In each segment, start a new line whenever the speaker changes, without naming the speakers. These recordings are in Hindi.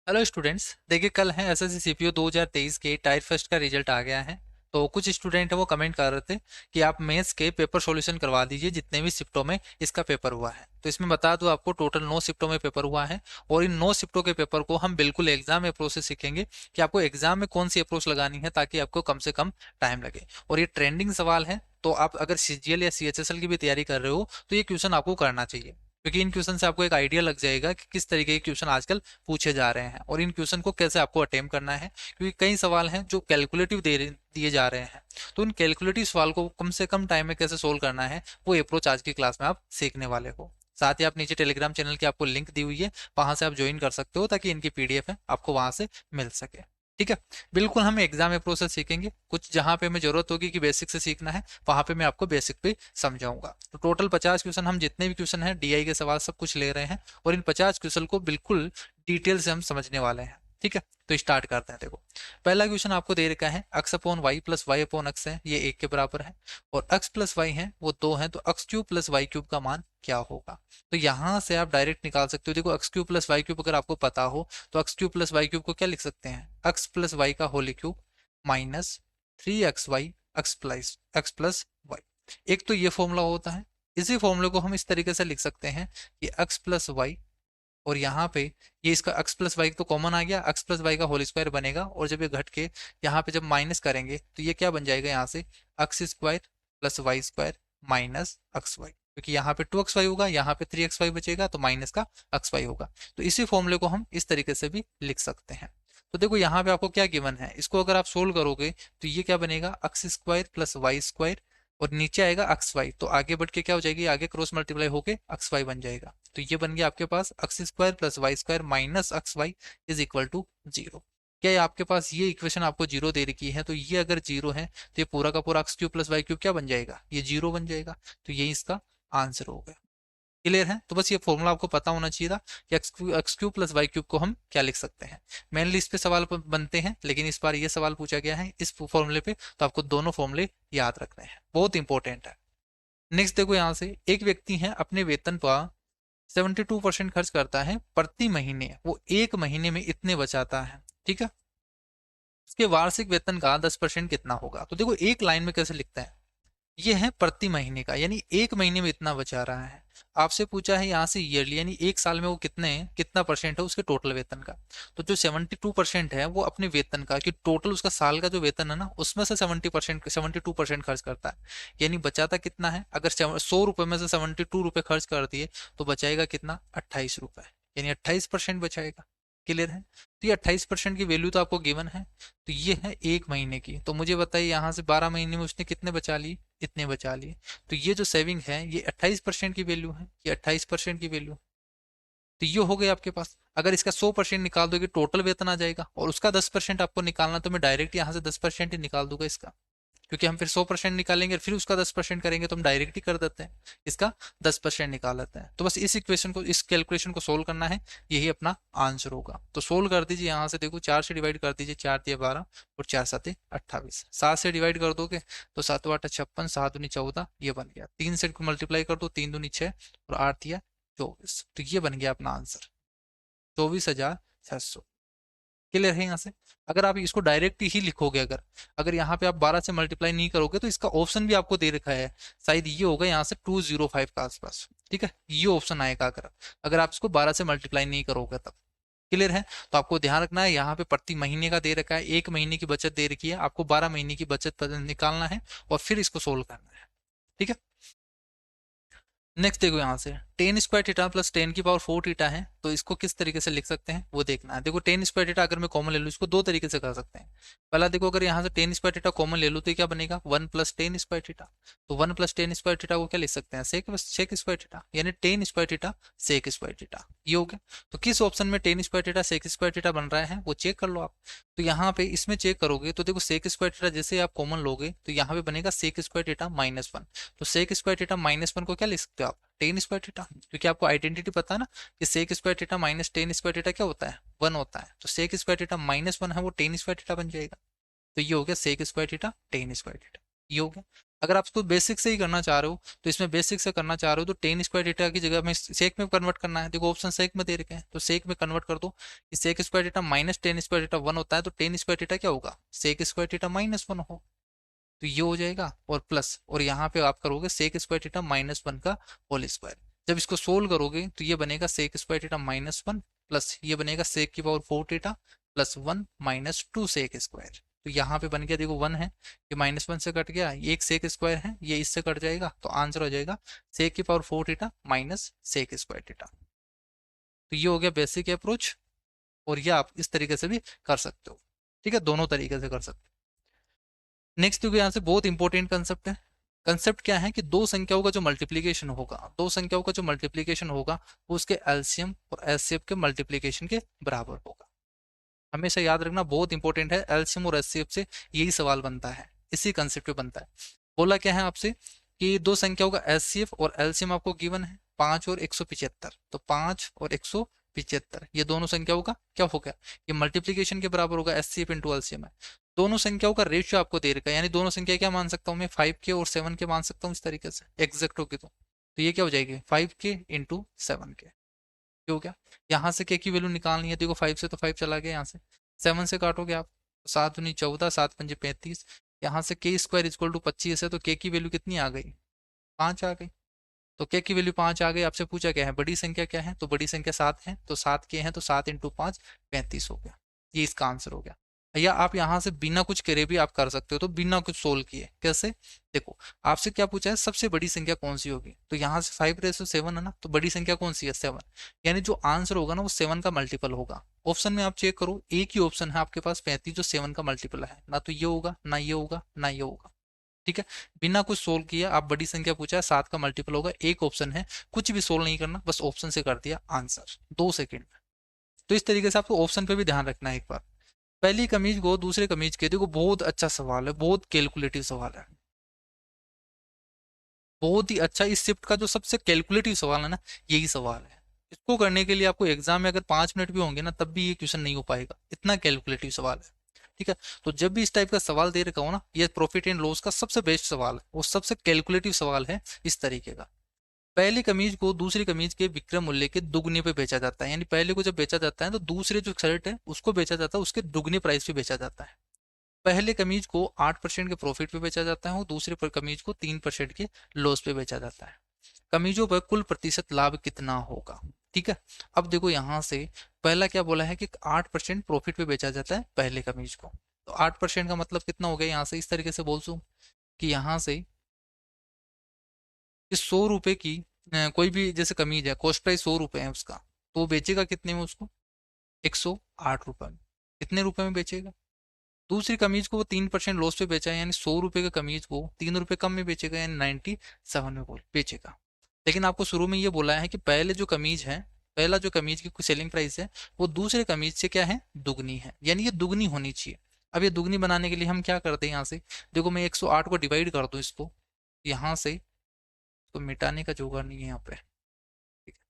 हेलो स्टूडेंट्स, देखिए कल है एसएससी सीपीओ 2023 के टायर फर्स्ट का रिजल्ट आ गया है। तो कुछ स्टूडेंट है वो कमेंट कर रहे थे कि आप मेंस के पेपर सॉल्यूशन करवा दीजिए जितने भी शिफ्टों में इसका पेपर हुआ है। तो इसमें बता दूं आपको टोटल 9 शिफ्टों में पेपर हुआ है और इन 9 शिफ्टों के पेपर को हम बिल्कुल एग्जाम अप्रोच से सीखेंगे कि आपको एग्जाम में कौन सी अप्रोच लगानी है ताकि आपको कम से कम टाइम लगे। और ये ट्रेंडिंग सवाल है, तो आप अगर सीजीएल या सीएचएसएल की भी तैयारी कर रहे हो तो ये क्वेश्चन आपको करना चाहिए, क्योंकि इन क्वेश्चन से आपको एक आइडिया लग जाएगा कि किस तरीके के क्वेश्चन आजकल पूछे जा रहे हैं और इन क्वेश्चन को कैसे आपको अटेम्प्ट करना है। क्योंकि कई सवाल हैं जो कैलकुलेटिव दिए जा रहे हैं, तो उन कैलकुलेटिव सवाल को कम से कम टाइम में कैसे सोल्व करना है वो अप्रोच आज की क्लास में आप सीखने वाले हो। साथ ही आप नीचे टेलीग्राम चैनल की आपको लिंक दी हुई है, वहां से आप ज्वाइन कर सकते हो ताकि इनकी पीडीएफ है आपको वहां से मिल सके। ठीक है, बिल्कुल हम एग्जाम अप्रोच से सीखेंगे। कुछ जहां पे हमें जरूरत होगी कि बेसिक से सीखना है वहां पे मैं आपको बेसिक पे समझाऊंगा। तो टोटल 50 क्वेश्चन, हम जितने भी क्वेश्चन हैं डीआई के सवाल सब कुछ ले रहे हैं और इन 50 क्वेश्चन को बिल्कुल डिटेल से हम समझने वाले हैं। ठीक है, तो स्टार्ट करते हैं। देखो, पहला क्वेश्चन आपको दे रखा है x upon y plus y upon x है, ये एक के बराबर है, और एक्स प्लस वाई है वो दो है, तो x cube plus y cube का मान क्या होगा। तो यहां से आप डायरेक्ट निकाल सकते हो। देखो, x cube plus y cube अगर आपको पता हो तो x cube plus y cube को क्या लिख सकते हैं, एक्स प्लस वाई का whole cube minus 3xy x plus y. एक तो ये फॉर्मूला होता है। इसी फॉर्मूले को हम इस तरीके से लिख सकते हैं कि एक्स प्लस वाई, और यहाँ पे ये इसका एक्स प्लस वाई तो कॉमन आ गया, एक्स प्लस वाई का होल स्क्वायर बनेगा, और जब ये घट के यहाँ पे जब माइनस करेंगे तो ये क्या बन जाएगा, यहाँ से x square plus Y square minus x y, क्योंकि यहाँ पे 2xy होगा, यहाँ पे 3xy बचेगा, तो माइनस का xy होगा। तो इसी फॉर्मूले को हम इस तरीके से भी लिख सकते हैं। तो देखो यहाँ पे आपको क्या गिवन है, इसको अगर आप सोल्व करोगे तो ये क्या बनेगा, x square plus Y square, और नीचे आएगा एक्स वाई, तो आगे बढ़ के क्या हो जाएगी, आगे क्रॉस मल्टीप्लाई होके एक्स वाई बन जाएगा। तो ये बन गया आपके पास X square plus Y square minus x Y is equal to zero. क्या ये आपके पास ये इक्वेशन आपको जीरो दे रखी है, तो ये अगर जीरो है तो ये पूरा का पूरा x cube plus y cube क्या बन जाएगा, ये जीरो बन जाएगा। तो यही इसका आंसर हो गया। क्लियर है, तो बस ये फॉर्मूला आपको पता होना चाहिए था कि x cube plus y cube को हम क्या लिख सकते हैं। मेनली इस पे सवाल बनते हैं, लेकिन इस बार ये सवाल पूछा गया है इस फॉर्मूले पे, तो आपको दोनों फॉर्मूले याद रखने हैं, बहुत इंपॉर्टेंट है। नेक्स्ट देखो, यहाँ से एक व्यक्ति है अपने वेतन पर 72% खर्च करता है प्रति महीने, वो एक महीने में इतने बचाता है। ठीक है, उसके वार्षिक वेतन का 10% कितना होगा। तो देखो एक लाइन में कैसे लिखते हैं, ये है प्रति महीने का, यानी एक महीने में इतना बचा रहा है। आपसे पूछा है यहाँ से ईयरली, यानी एक साल में वो कितना परसेंट है उसके टोटल वेतन का। तो जो 72% है वो अपने वेतन का, कि टोटल उसका साल का जो वेतन है ना उसमें से 72% खर्च करता है। यानी बचाता कितना है, अगर 100 रुपए में से 72 रुपए खर्च कर दिए तो बचाएगा कितना, 28 रुपए, यानी 28% बचाएगा। क्लियर है, तो ये 28% की वैल्यू तो आपको गिवन है। तो ये है एक महीने की, तो मुझे बताइए यहाँ से 12 महीने में उसने कितने बचा लिए, इतने बचा लिए। तो ये जो सेविंग है ये 28% की वैल्यू है, ये 28% की वैल्यू। तो ये हो गया आपके पास। अगर इसका 100% निकाल दोगे टोटल वेतन आ जाएगा, और उसका 10% आपको निकालना, तो मैं डायरेक्ट यहाँ से 10% ही निकाल दूंगा इसका, क्योंकि हम फिर 100% निकालेंगे फिर उसका 10% करेंगे, तो हम डायरेक्ट ही कर देते हैं, इसका 10% निकाल लेते हैं। तो बस इस इक्वेशन को, इस कैलकुलेशन को सोल्व करना है, यही अपना आंसर होगा। तो सोल्व कर दीजिए, यहाँ से देखो 4 से डिवाइड कर दीजिए, 4 दिए 12 और 4 7 28, 7 से डिवाइड कर दोगे तो 7 8 56, 7 दूनी 14, ये बन गया। 3 से मल्टीप्लाई कर दो, 3 दूनी 6 और 8 दिया 24, तो ये बन गया अपना आंसर 24,600। क्लियर है यहाँ से। अगर आप इसको डायरेक्ट ही लिखोगे, अगर अगर यहाँ पे आप 12 से मल्टीप्लाई नहीं करोगे तो इसका ऑप्शन भी आपको दे रखा है, शायद ये होगा यहाँ से 205 का आसपास। ठीक है, ये ऑप्शन आएगा अगर अगर आप इसको 12 से मल्टीप्लाई नहीं करोगे तब। क्लियर है, तो आपको ध्यान रखना है, यहाँ पे प्रति महीने का दे रखा है, एक महीने की बचत दे रखी है, आपको 12 महीने की बचत निकालना है और फिर इसको सोल्व करना है। ठीक है, नेक्स्ट देखो, यहाँ से टेन स्क्वायर थीटा प्लस 10 की पावर 4 थीटा है, तो इसको किस तरीके से लिख सकते हैं वो देखना है। देखो 10 स्क्वायर थीटा अगर मैं कॉमन ले लूँ, इसको दो तरीके से कर सकते हैं। पहला देखो, अगर यहाँ से 10 स्क्वायर थीटा कॉमन ले लूँ तो क्या बनेगा, 1 + 10 स्क्वायर थीटा। तो 1 + 10 स्क्वायर थीटा को क्या लिख सकते हैं, सेक स्क्वायर थीटा, यानी 10 square theta sec square theta, ये हो गया। तो किस ऑप्शन में 10 square theta sec square theta बन रहा है वो चेक कर लो आप। तो यहाँ पे इसमें चेक करोगे तो देखो सेक स्क्वायर थीटा जैसे आप कॉमन लोगे तो यहाँ पे बनेगा सेक स्क्वायर थीटा -1। तो सेक स्क्वायर थीटा -1 को क्या लिख सकते हो आप, 10 स्क्वायर थीटा, क्योंकि आपको आइडेंटिटी पता है ना कि sec square theta minus 10 square theta क्या होता है, 1 होता है। तो सेक स्क्वायर थीटा -1 है वो 10 स्क्वायर थीटा बन जाएगा। तो ये हो गया sec square theta 10 square theta, ये हो गया। अगर आप इसको बेसिक से ही करना चाह रहे हो तो इसमें बेसिक से करना चाह रहे हो तो टेन स्क्वायर थीटा की जगह में सेक में कन्वर्ट करना है। देखो ऑप्शन सेक में दे रखे हैं तो सेक में कन्वर्ट कर दो कि sec square theta minus tan square theta 1 होता है, तो टेन स्क्वायर थीटा क्या होगा, सेक स्क्वायर थीटा -1 हो, तो ये हो जाएगा और प्लस, और यहाँ पे आप करोगे सेक स्क्वायर थीटा -1 का होल स्क्वायर। जब इसको सोल्व करोगे तो ये बनेगा सेक स्क्वायर थीटा -1 प्लस ये बनेगा सेक की power 4 theta plus 1 -2 sec square. तो यहाँ पे बन गया, देखो 1 है, ये -1 से कट गया, ये एक सेक स्क्वायर है, ये इससे कट जाएगा, तो आंसर हो जाएगा सेक की power 4 theta minus sec square theta. तो ये हो गया बेसिक अप्रोच, और ये आप इस तरीके से भी कर सकते हो। ठीक है, दोनों तरीके से कर सकते हो। नेक्स्ट देखो यहाँ से बहुत इंपॉर्टेंट कंसेप्ट है। कंसेप्ट क्या है कि दो संख्याओं का जो मल्टीप्लीकेशन होगा, दो संख्याओं का जो मल्टीप्लीकेशन होगा वो उसके एलसीएम और एचसीएफ के मल्टीप्लीकेशन के बराबर होगा। हमेशा याद रखना, बहुत इंपॉर्टेंट है, एलसीएम और एचसीएफ से यही सवाल बनता है, इसी कंसेप्ट पे बनता है। बोला क्या है आपसे कि दो संख्याओं का एचसीएफ और एलसीएम आपको गिवन है 5 और 175, तो 5 और 175 ये दोनों संख्याओं का क्या होगा, ये मल्टीप्लीकेशन के बराबर होगा, एचसीएफ इंटू एलसीएम है। दोनों संख्याओं का रेशियो आपको दे रखा है, यानी दोनों संख्या क्या मान सकता हूँ मैं, 5 के और 7 के मान सकता हूँ, इस तरीके से एग्जैक्ट होगी तो ये क्या हो जाएगी 5 के इंटू 7 के, हो गया। यहाँ से के की वैल्यू निकालनी है, देखो 5 से तो 5 चला गया, यहाँ से 7 से काटोगे आप, 7 दूनी 14, 7 पंजे 35, यहाँ से के स्क्वायर इक्वल टू 25 है, तो के की वैल्यू कितनी आ गई, 5 आ गई। तो के की वैल्यू 5 आ गई, आपसे पूछा क्या है बड़ी संख्या क्या है, तो बड़ी संख्या 7 है, तो 7 के हैं, तो 7 इंटू 5 35 हो गया, ये इसका आंसर हो गया। या आप यहाँ से बिना कुछ करे भी आप कर सकते हो, तो बिना कुछ सोल्व किए कैसे, देखो आपसे क्या पूछा है सबसे बड़ी संख्या कौन सी होगी, तो यहाँ से 5/7 है ना, तो बड़ी संख्या कौन सी है 7, यानी जो आंसर होगा ना वो 7 का मल्टीपल होगा। ऑप्शन में आप चेक करो, एक ही ऑप्शन है आपके पास 35 जो 7 का मल्टीपल है, ना तो ये होगा ना ये होगा ना ये होगा। ठीक है, बिना कुछ सोल्व किया आप बड़ी संख्या पूछा है 7 का मल्टीपल होगा, एक ऑप्शन है, कुछ भी सोल्व नहीं करना, बस ऑप्शन से कर दिया आंसर 2 सेकेंड में। तो इस तरीके से आपको ऑप्शन पे भी ध्यान रखना है एक बार। पहली कमीज को दूसरे कमीज के, देखो बहुत अच्छा सवाल है, बहुत कैलकुलेटिव सवाल है, बहुत ही अच्छा। इस शिफ्ट का जो सबसे कैलकुलेटिव सवाल है ना, यही सवाल है। इसको करने के लिए आपको एग्जाम में अगर 5 मिनट भी होंगे ना तब भी ये क्वेश्चन नहीं हो पाएगा, इतना कैलकुलेटिव सवाल है। ठीक है, तो जब भी इस टाइप का सवाल दे रखा हो ना, ये प्रॉफिट एंड लॉस का सबसे बेस्ट सवाल है, वो सबसे कैलकुलेटिव सवाल है इस तरीके का। पहली कमीज को दूसरी कमीज के विक्रय मूल्य के दुगने पे बेचा जाता है, यानी पहले को जब बेचा जाता है तो दूसरे जो शर्ट है उसको बेचा जाता है उसके दुगने प्राइस पे बेचा जाता है। पहले कमीज को 8% के प्रॉफिट पे बेचा जाता है और दूसरे पर कमीज को 3% के लॉस पे बेचा जाता है। कमीजों पर कुल प्रतिशत लाभ कितना होगा। ठीक है, अब देखो यहाँ से पहला क्या बोला है कि 8% प्रॉफिट पे बेचा जाता है पहले कमीज को, तो 8% का मतलब कितना हो गया, यहाँ से इस तरीके से बोल दूं कि यहाँ से इस 100 रुपए की कोई भी जैसे कमीज है, कॉस्ट प्राइस 100 रुपए है उसका, तो वो बेचेगा कितने में उसको, 108 रुपए में। कितने रुपए में बेचेगा। दूसरी कमीज को वो 3% लॉस पे बेचा है, यानी 100 रुपए का कमीज को 3 रुपए कम में बेचेगा, यानी 97 में बेचेगा। लेकिन आपको शुरू में ये बोला है कि पहले जो कमीज है, पहला जो कमीज की सेलिंग प्राइस है वो दूसरे कमीज से क्या है, दुगनी है, यानी ये दुगनी होनी चाहिए। अब ये दुगनी बनाने के लिए हम क्या करते हैं, यहाँ से देखो मैं 108 को डिवाइड कर दूं इसको, यहाँ से तो मिटाने का जुगाड़ नहीं है यहाँ पे। ठीक है,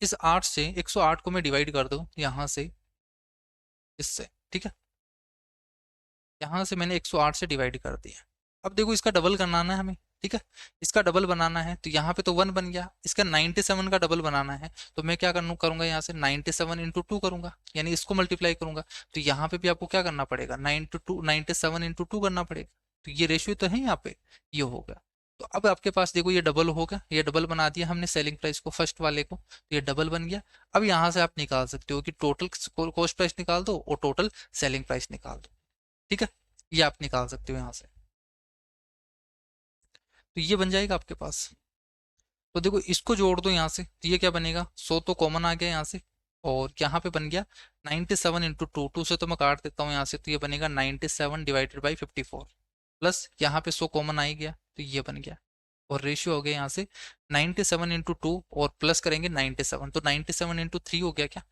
इस 8 से 108 को मैं डिवाइड कर दूं यहाँ से इससे। ठीक है, यहाँ से मैंने 108 से डिवाइड कर दिया। अब देखो इसका डबल बनाना है हमें। ठीक है, इसका डबल बनाना है तो यहाँ पे तो 1 बन गया, इसका 97 का डबल बनाना है तो मैं क्या करूंगा, यहाँ से 97 × 2 करूंगा, यानी इसको मल्टीप्लाई करूंगा। तो यहाँ पे भी आपको क्या करना पड़ेगा, 97 × 2 करना पड़ेगा। तो ये रेशियो तो है यहाँ पे, ये होगा। तो अब आपके पास देखो ये डबल होगा, ये डबल बना दिया हमने सेलिंग प्राइस को फर्स्ट वाले को, तो ये डबल बन गया। अब यहाँ से आप निकाल सकते हो कि टोटल कॉस्ट प्राइस निकाल दो और टोटल सेलिंग प्राइस निकाल दो। ठीक है, ये आप निकाल सकते हो यहाँ से, तो ये बन जाएगा आपके पास। तो देखो इसको जोड़ दो यहाँ से, तो ये क्या बनेगा, 100 तो कॉमन आ गया यहाँ से, और यहाँ पे बन गया 97 × 2, 2 से तो मैं काट देता हूँ यहाँ से, तो ये बनेगा 97/54 प्लस यहाँ पे 100 कॉमन आ ही गया, तो ये बन गया। और रेशियो हो गया यहाँ से 97 × 2 और प्लस करेंगे 97, तो 97 × 3 हो गया क्या,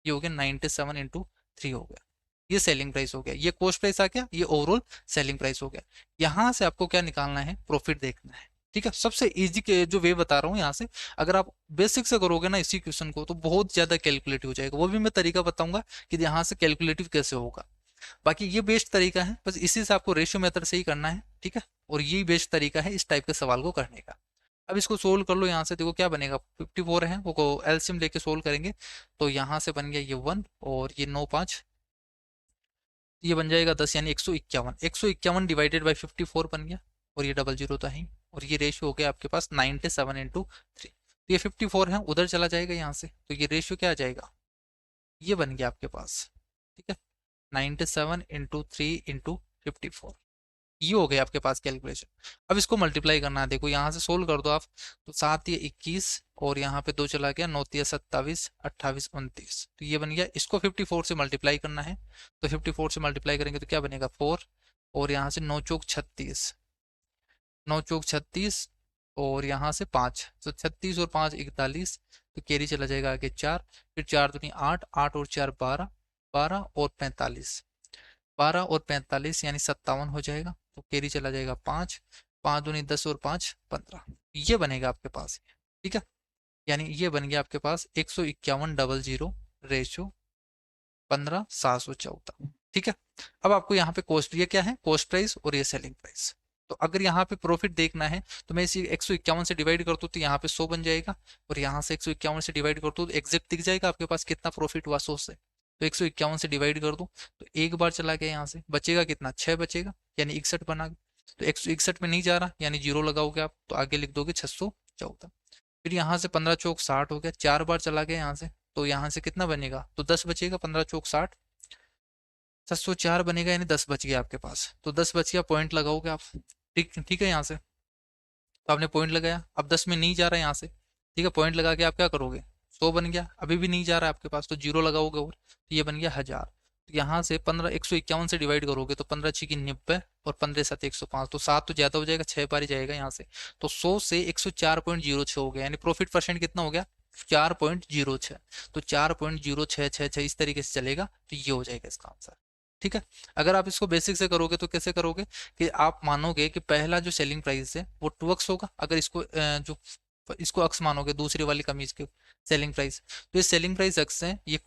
ये हो गया 97 × 3 हो गया। ये सेलिंग प्राइस हो गया, ये कॉस्ट प्राइस आ गया, ये ओवरऑल सेलिंग प्राइस हो गया। यहाँ से आपको क्या निकालना है, प्रॉफिट देखना है। ठीक है, सबसे इजी के जो वे बता रहा हूँ यहाँ से, अगर आप बेसिक से करोगे ना इसी क्वेश्चन को तो बहुत ज्यादा कैलकुलेटिव हो जाएगा, वो भी मैं तरीका बताऊंगा कि यहाँ से कैलकुलेटिव कैसे होगा। बाकी ये बेस्ट तरीका है, बस इसी से आपको रेशियो मेथड से ही करना है। ठीक है, और यही बेस्ट तरीका है इस टाइप के सवाल को करने का। अब इसको सोल्व कर लो, यहाँ से देखो क्या बनेगा, 54 है वो को एलसीएम लेके सोल्व करेंगे तो यहाँ से बन गया ये 1 और ये 9 5, ये बन जाएगा 10 यानी 151, 151 डिवाइडेड बाई 54 बन गया, और ये डबल जीरो तो है ही, और ये रेशियो हो गया आपके पास 97/3। तो ये 54 है उधर चला जाएगा यहाँ से, तो ये रेशियो क्या आ जाएगा, ये बन गया आपके पास, ठीक है, 97/3 × 54, ये हो गया आपके पास कैलकुलेशन। अब इसको मल्टीप्लाई करना है, देखो यहाँ से सोल्व कर दो आप, तो 7 ये 21 और यहाँ पे 2 चला गया, 9 3 27 28 29, तो ये बन गया। इसको 54 से मल्टीप्लाई करना है, तो 54 से मल्टीप्लाई करेंगे तो क्या बनेगा 4, और यहाँ से 9 चौक 36, 9 चौक 36 और यहाँ से 5, तो 36 और 5 41, तो कैरी चला जाएगा आगे 4, फिर 4 दूनी 8, 8 और 4 12, 12 और 45, 12 और 45 यानी 57 हो जाएगा, तो कैरी चला जाएगा 5, 5 दूनी 10 और 5 15, ये बनेगा आपके पास, ठीक है, यानी ये बन गया आपके पास 151 रेशो 15,714, ठीक है। अब आपको यहाँ पे कॉस्ट, ये क्या है कॉस्ट प्राइस और ये सेलिंग प्राइस, तो अगर यहाँ पे प्रॉफिट देखना है तो मैं इसी 151 से डिवाइड करता हूँ तो यहाँ पे 100 बन जाएगा, और यहाँ से 151 से डिवाइड करता हूँ तो एग्जैक्ट दिख जाएगा आपके पास कितना प्रॉफिट हुआ 100 से, तो 151 से डिवाइड कर दो तो एक बार चला गया, यहाँ से बचेगा कितना 6 बचेगा, यानी 61 बना, तो 161 में नहीं जा रहा यानी जीरो लगाओगे आप, तो आगे लिख दोगे 614, फिर यहाँ से 15 चौक 60 हो गया, 4 बार चला गया यहाँ से, तो यहाँ से कितना बनेगा, तो 10 बचेगा, 15 चौक 60, 704 बनेगा, यानी 10 बच गया आपके पास, तो 10 बच गया, पॉइंट लगाओगे आप, ठीक ठीक है। यहाँ से तो आपने पॉइंट लगाया, अब 10 में नहीं जा रहा है यहाँ से, ठीक है, पॉइंट लगा के आप क्या करोगे, 100 बन गया, अभी भी नहीं जा रहा है आपके पास, तो जीरो लगाओगे, और तो ये बन गया 1000, तो यहाँ से 15 151 से डिवाइड करोगे तो 15 6 90 और 15 7 105, तो 7 तो ज़्यादा हो जाएगा, 6 बार ही जाएगा यहाँ से, तो 100 से 104.06 हो गया, यानी प्रॉफिट परसेंट कितना हो गया 4.06, तो 4.0666 इस तरीके से चलेगा, तो ये हो जाएगा इसका आंसर, ठीक है। अगर आप इसको बेसिक से करोगे तो कैसे करोगे कि आप मानोगे कि पहला जो सेलिंग प्राइस है वो 2x होगा, अगर इसको जो इसको अक्स मानोगे दूसरी वाली कमीज के सेलिंग प्राइस, तो ये सेलिंग प्राइस अक्स है, ये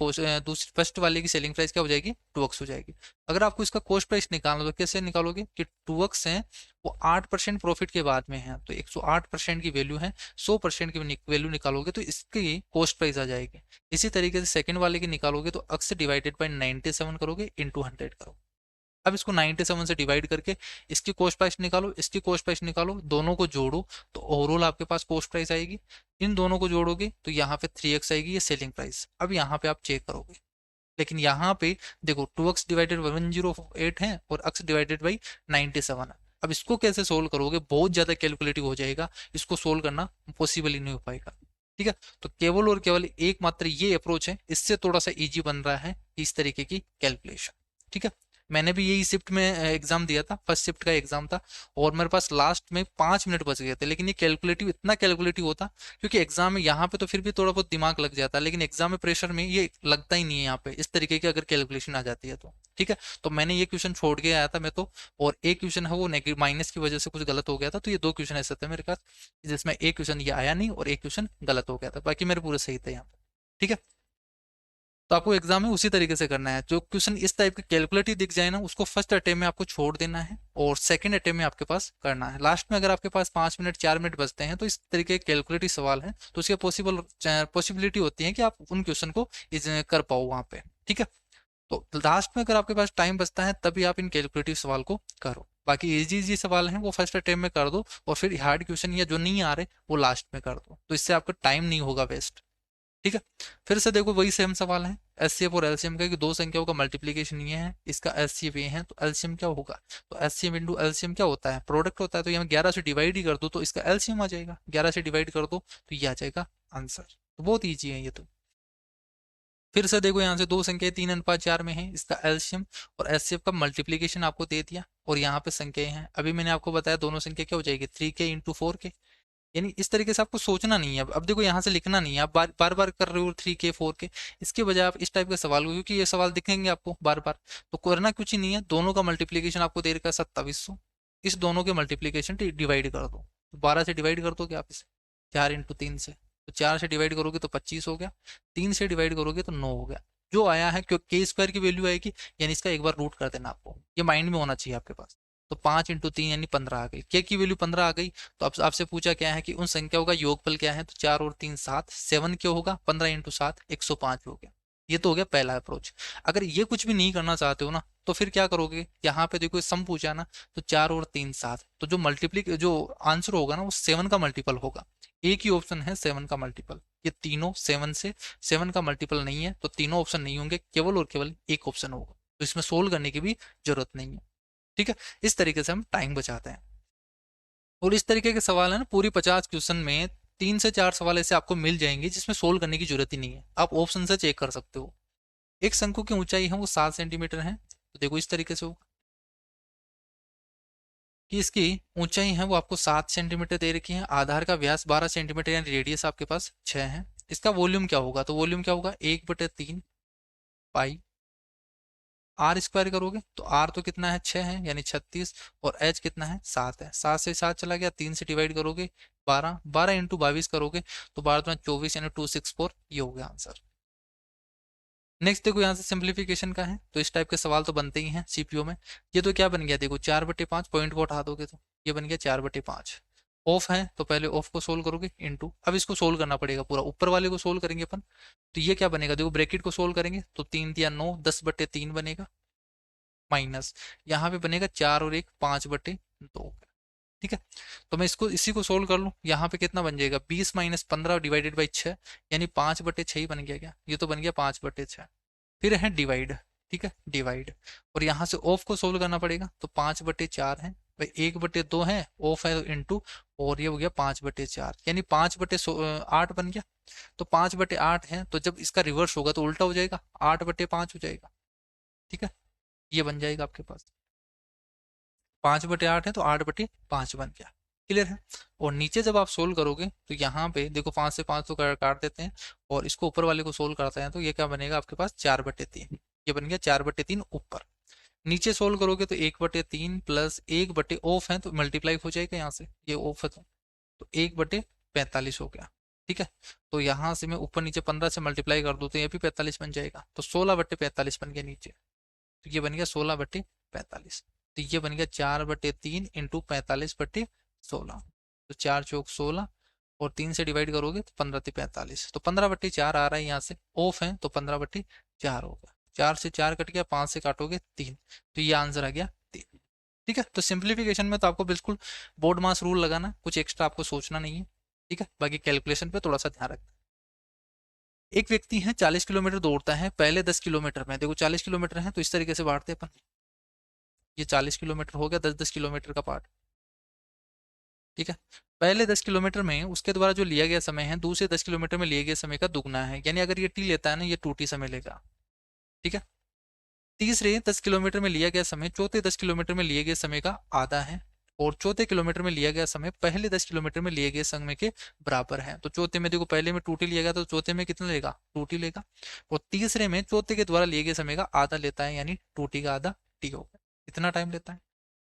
दूसरी फर्स्ट वाले की सेलिंग प्राइस क्या हो जाएगी 2x हो जाएगी। अगर आपको इसका कॉस्ट प्राइस निकालना तो कैसे निकालोगे कि 2x है वो 8% प्रॉफिट के बाद में है, तो 108% की वैल्यू है, 100% की वैल्यू निकालोगे तो इसकी कॉस्ट प्राइस आ जाएगी। इसी तरीके से सेकंड वाले की निकालोगे तो अक्स डिवाइडेड बाई 97 करोगे इंटू 100 करोगे। अब इसको 97 से डिवाइड करके इसकी कॉस्ट प्राइस निकालो, इसकी कॉस्ट प्राइस निकालो, दोनों को जोड़ो तो ओवरऑल आपके पास कॉस्ट प्राइस आएगी। इन दोनों को जोड़ोगे तो यहाँ पे 3x आएगी, ये सेलिंग प्राइस। अब यहाँ पे आप चेक करोगे, लेकिन यहाँ पे देखो 2x डिवाइडेड 108 है और x डिवाइडेड बाई 97 है। अब इसको कैसे सोल्व करोगे, बहुत ज्यादा कैलकुलेटिव हो जाएगा, इसको सोल्व करना पॉसिबल ही नहीं हो पाएगा, ठीक है। तो केवल और केवल एकमात्र ये अप्रोच है, इससे थोड़ा सा इजी बन रहा है इस तरीके की कैलकुलेशन, ठीक है। मैंने भी यही शिफ्ट में एग्जाम दिया था, फर्स्ट शिफ्ट का एग्जाम था, और मेरे पास लास्ट में 5 मिनट बच गए थे, लेकिन ये कैलकुलेटिव इतना कैलकुलेटिव होता, क्योंकि एग्जाम में यहाँ पे तो फिर भी थोड़ा बहुत दिमाग लग जाता है, लेकिन एग्जाम में प्रेशर में ये लगता ही नहीं है यहाँ पे, इस तरीके की अगर कैलकुलेशन आ जाती है तो, ठीक है। तो मैंने ये क्वेश्चन छोड़ के आया था मैं तो, और एक क्वेश्चन है वो नेगेटिव माइनस की वजह से कुछ गलत हो गया था, तो ये 2 क्वेश्चन ऐसे थे मेरे पास जिसमें एक क्वेश्चन ये आया नहीं और एक क्वेश्चन गलत हो गया था, बाकी मेरे पूरे सही थे यहाँ पे, ठीक है। तो आपको एग्जाम में उसी तरीके से करना है, जो क्वेश्चन इस टाइप के कैलकुलेटिव दिख जाए ना उसको फर्स्ट अटेम्प्ट में आपको छोड़ देना है और सेकंड अटेम्प्ट में आपके पास करना है। लास्ट में अगर आपके पास 5 मिनट 4 मिनट बचते हैं तो इस तरीके के कैलकुलेटिव सवाल हैं तो उसके पॉसिबिलिटी होती है कि आप उन क्वेश्चन को कर पाओ वहाँ पे, ठीक है। तो लास्ट में अगर आपके पास टाइम बचता है तभी आप इन कैलकुलेटिव सवाल को करो, बाकी इजी इजी सवाल हैं वो फर्स्ट अटेम्प्ट में कर दो, और फिर हार्ड क्वेश्चन या जो नहीं आ रहे वो लास्ट में कर दो, तो इससे आपका टाइम नहीं होगा वेस्ट, ठीक है। फिर से देखो वही सेम सवाल है एचसीएफ और एलसीएम का, कि दो संख्याओं का मल्टीप्लीकेशन ये है, इसका एचसीएफ ये है, तो एलसीएम क्या होगा, तो एचसीएफ इंटू एलसीएम क्या होता है प्रोडक्ट होता है, तो ये 11 से डिवाइड ही कर दो तो इसका एलसीएम आ जाएगा, 11 से डिवाइड कर दो तो ये आ जाएगा आंसर, तो बहुत ईजी है ये तो। फिर से देखो यहाँ से दो संख्याएं 3:4 में है, इसका एलसीएम और एचसीएफ का मल्टीप्लीकेशन आपको दे दिया, और यहाँ पे संख्याएं हैं, अभी मैंने आपको बताया दोनों संख्या क्या हो जाएगी 3k इंटू 4k, यानी इस तरीके से आपको सोचना नहीं है। अब देखो यहाँ से लिखना नहीं है, आप बार बार कर रहे हो 3k 4k, इसके बजाय आप इस टाइप का सवाल हो, क्योंकि ये सवाल दिखेंगे आपको बार बार, तो करना कुछ ही नहीं है, दोनों का मल्टीप्लीकेशन आपको दे रखा है 2700, इस दोनों के मल्टीप्लीकेशन डिवाइड कर दो, तो 12 से डिवाइड कर दोगे आप इसे, 4 × 3 से, तो 4 से डिवाइड करोगे तो 25 हो गया, 3 से डिवाइड करोगे तो 9 हो गया, जो आया है क्योंकि k स्क्वायर की वैल्यू आएगी, यानी इसका एक बार रूट कर देना, आपको ये माइंड में होना चाहिए आपके पास। तो 5 × 3 यानी 15 आ गई। के की वैल्यू 15 आ गई। तो अब आपसे पूछा क्या है कि उन संख्याओं का योगफल क्या है, तो 4 और 3 7, 7 क्या होगा, 15 × 7 105 हो गया। ये तो हो गया पहला अप्रोच। अगर ये कुछ भी नहीं करना चाहते हो ना, तो फिर क्या करोगे, यहाँ पे देखो सम पूछा ना, तो 4 और 3 7, तो जो मल्टीप्ली जो आंसर होगा ना वो 7 का मल्टीपल होगा। एक ही ऑप्शन है 7 का मल्टीपल, ये तीनों 7 से 7 का मल्टीपल नहीं है, तो तीनों ऑप्शन नहीं होंगे, केवल और केवल एक ऑप्शन होगा। तो इसमें सोल्व करने की भी जरूरत नहीं है। ठीक है, इस तरीके से हम टाइम बचाते हैं। और इस तरीके के सवाल है ना, पूरी 50 क्वेश्चन में 3 से 4 सवाल ऐसे आपको मिल जाएंगे जिसमें सोल्व करने की जरूरत ही नहीं है, आप ऑप्शन से चेक कर सकते हो। एक शंकु की ऊंचाई है वो 7 सेंटीमीटर है, तो देखो इस तरीके से होगा कि इसकी ऊंचाई है वो आपको 7 सेंटीमीटर दे रखी है, आधार का व्यास 12 सेंटीमीटर यानी रेडियस आपके पास 6 है। इसका वॉल्यूम क्या होगा, तो वॉल्यूम क्या होगा 1/3 पाई। आर स्क्वायर करोगे तो आर तो कितना है 6 है यानी 36, और एच कितना है 7 है, 7 से 7 चला गया, 3 से डिवाइड करोगे 12, 12 × 22 करोगे तो 12×24 यानी 264, ये हो गया आंसर। नेक्स्ट देखो यहाँ से सिंप्लीफिकेशन का है, तो इस टाइप के सवाल तो बनते ही हैं सीपीओ में। ये तो क्या बन गया, देखो 4/5 पॉइंट को हटा दोगे तो ये बन गया 4/5। ऑफ है तो पहले ऑफ को सोल्व करोगे इनटू, अब इसको सोल्व करना पड़ेगा, पूरा ऊपर वाले को सोल्व करेंगे अपन। तो ये क्या बनेगा, देखो ब्रैकेट को सोल्व करेंगे तो 3×3 = 9, 10/3 बनेगा, माइनस यहाँ पे बनेगा 4 और 1 5/2। ठीक है, तो मैं इसको इसी को सोल्व कर लूँ, यहाँ पे कितना बन जाएगा 20 - 15 ÷ 6, यानी 5/6 ही बन गया क्या, ये तो बन गया 5/6। फिर है डिवाइड, ठीक है डिवाइड, और यहाँ से ऑफ को सोल्व करना पड़ेगा, तो 5/4 है भाई, 1/2 है ऑफ है तो इंटू, और ये हो गया 5/4 यानी 5/8 बन गया। तो 5/8 है तो जब इसका रिवर्स होगा तो उल्टा हो जाएगा, 8/5 हो जाएगा। ठीक है, ये बन जाएगा आपके पास, 5/8 है तो 8/5 बन गया। क्लियर है। और नीचे जब आप सोल्व करोगे तो यहाँ पे देखो 5 से 5 तो काट देते हैं, और इसको ऊपर वाले को सोल्व करते हैं तो ये क्या बनेगा आपके पास 4/3, ये बन गया 4/3 ऊपर। नीचे सोल्व करोगे तो 1/3 प्लस 1 ऑफ है तो मल्टीप्लाई हो जाएगा, यहाँ से ये ऑफ है तो 1/45 हो गया। ठीक है, तो यहाँ से मैं ऊपर नीचे 15 से मल्टीप्लाई कर दूँ तो ये भी 45 बन जाएगा, तो 16/45 बन गया नीचे, तो ये बन गया 16/45। तो ये बन गया 4/3 इंटू 45/16, तो 4×4 = 16, और 3 से डिवाइड करोगे तो 15×3 = 45, तो 15/4 आ रहा है यहाँ से, ऑफ है तो 15/4 होगा। 4 से 4 कट गया, 5 से काटोगे 3, तो ये आंसर आ गया 3। ठीक है, तो सिंप्लीफिकेशन में तो आपको बिल्कुल बोर्ड मास रूल लगाना, कुछ एक्स्ट्रा आपको सोचना नहीं है। ठीक है, बाकी कैलकुलेशन पे थोड़ा सा ध्यान रखना। एक व्यक्ति है 40 किलोमीटर दौड़ता है, पहले 10 किलोमीटर में, देखो 40 किलोमीटर है तो इस तरीके से बांटते हैं अपन, ये 40 किलोमीटर हो गया 10-10 किलोमीटर का पार्ट। ठीक है, पहले 10 किलोमीटर में उसके द्वारा जो लिया गया समय है दूसरे 10 किलोमीटर में लिए गए समय का दुगना है, यानी अगर ये टी लेता है ना ये 2t समय लेगा। ठीक है, तीसरे 10 किलोमीटर में लिया गया समय चौथे 10 किलोमीटर में लिए गए समय का आधा है, और चौथे किलोमीटर में लिया गया समय पहले 10 किलोमीटर में लिए गए समय के बराबर है। तो चौथे में देखो पहले में 2t लिया गया तो चौथे में कितना लेगा 2t लेगा, और तीसरे में चौथे के द्वारा लिए गए समय का आधा लेता है, यानी 2t का आधा t होगा, इतना टाइम लेता है।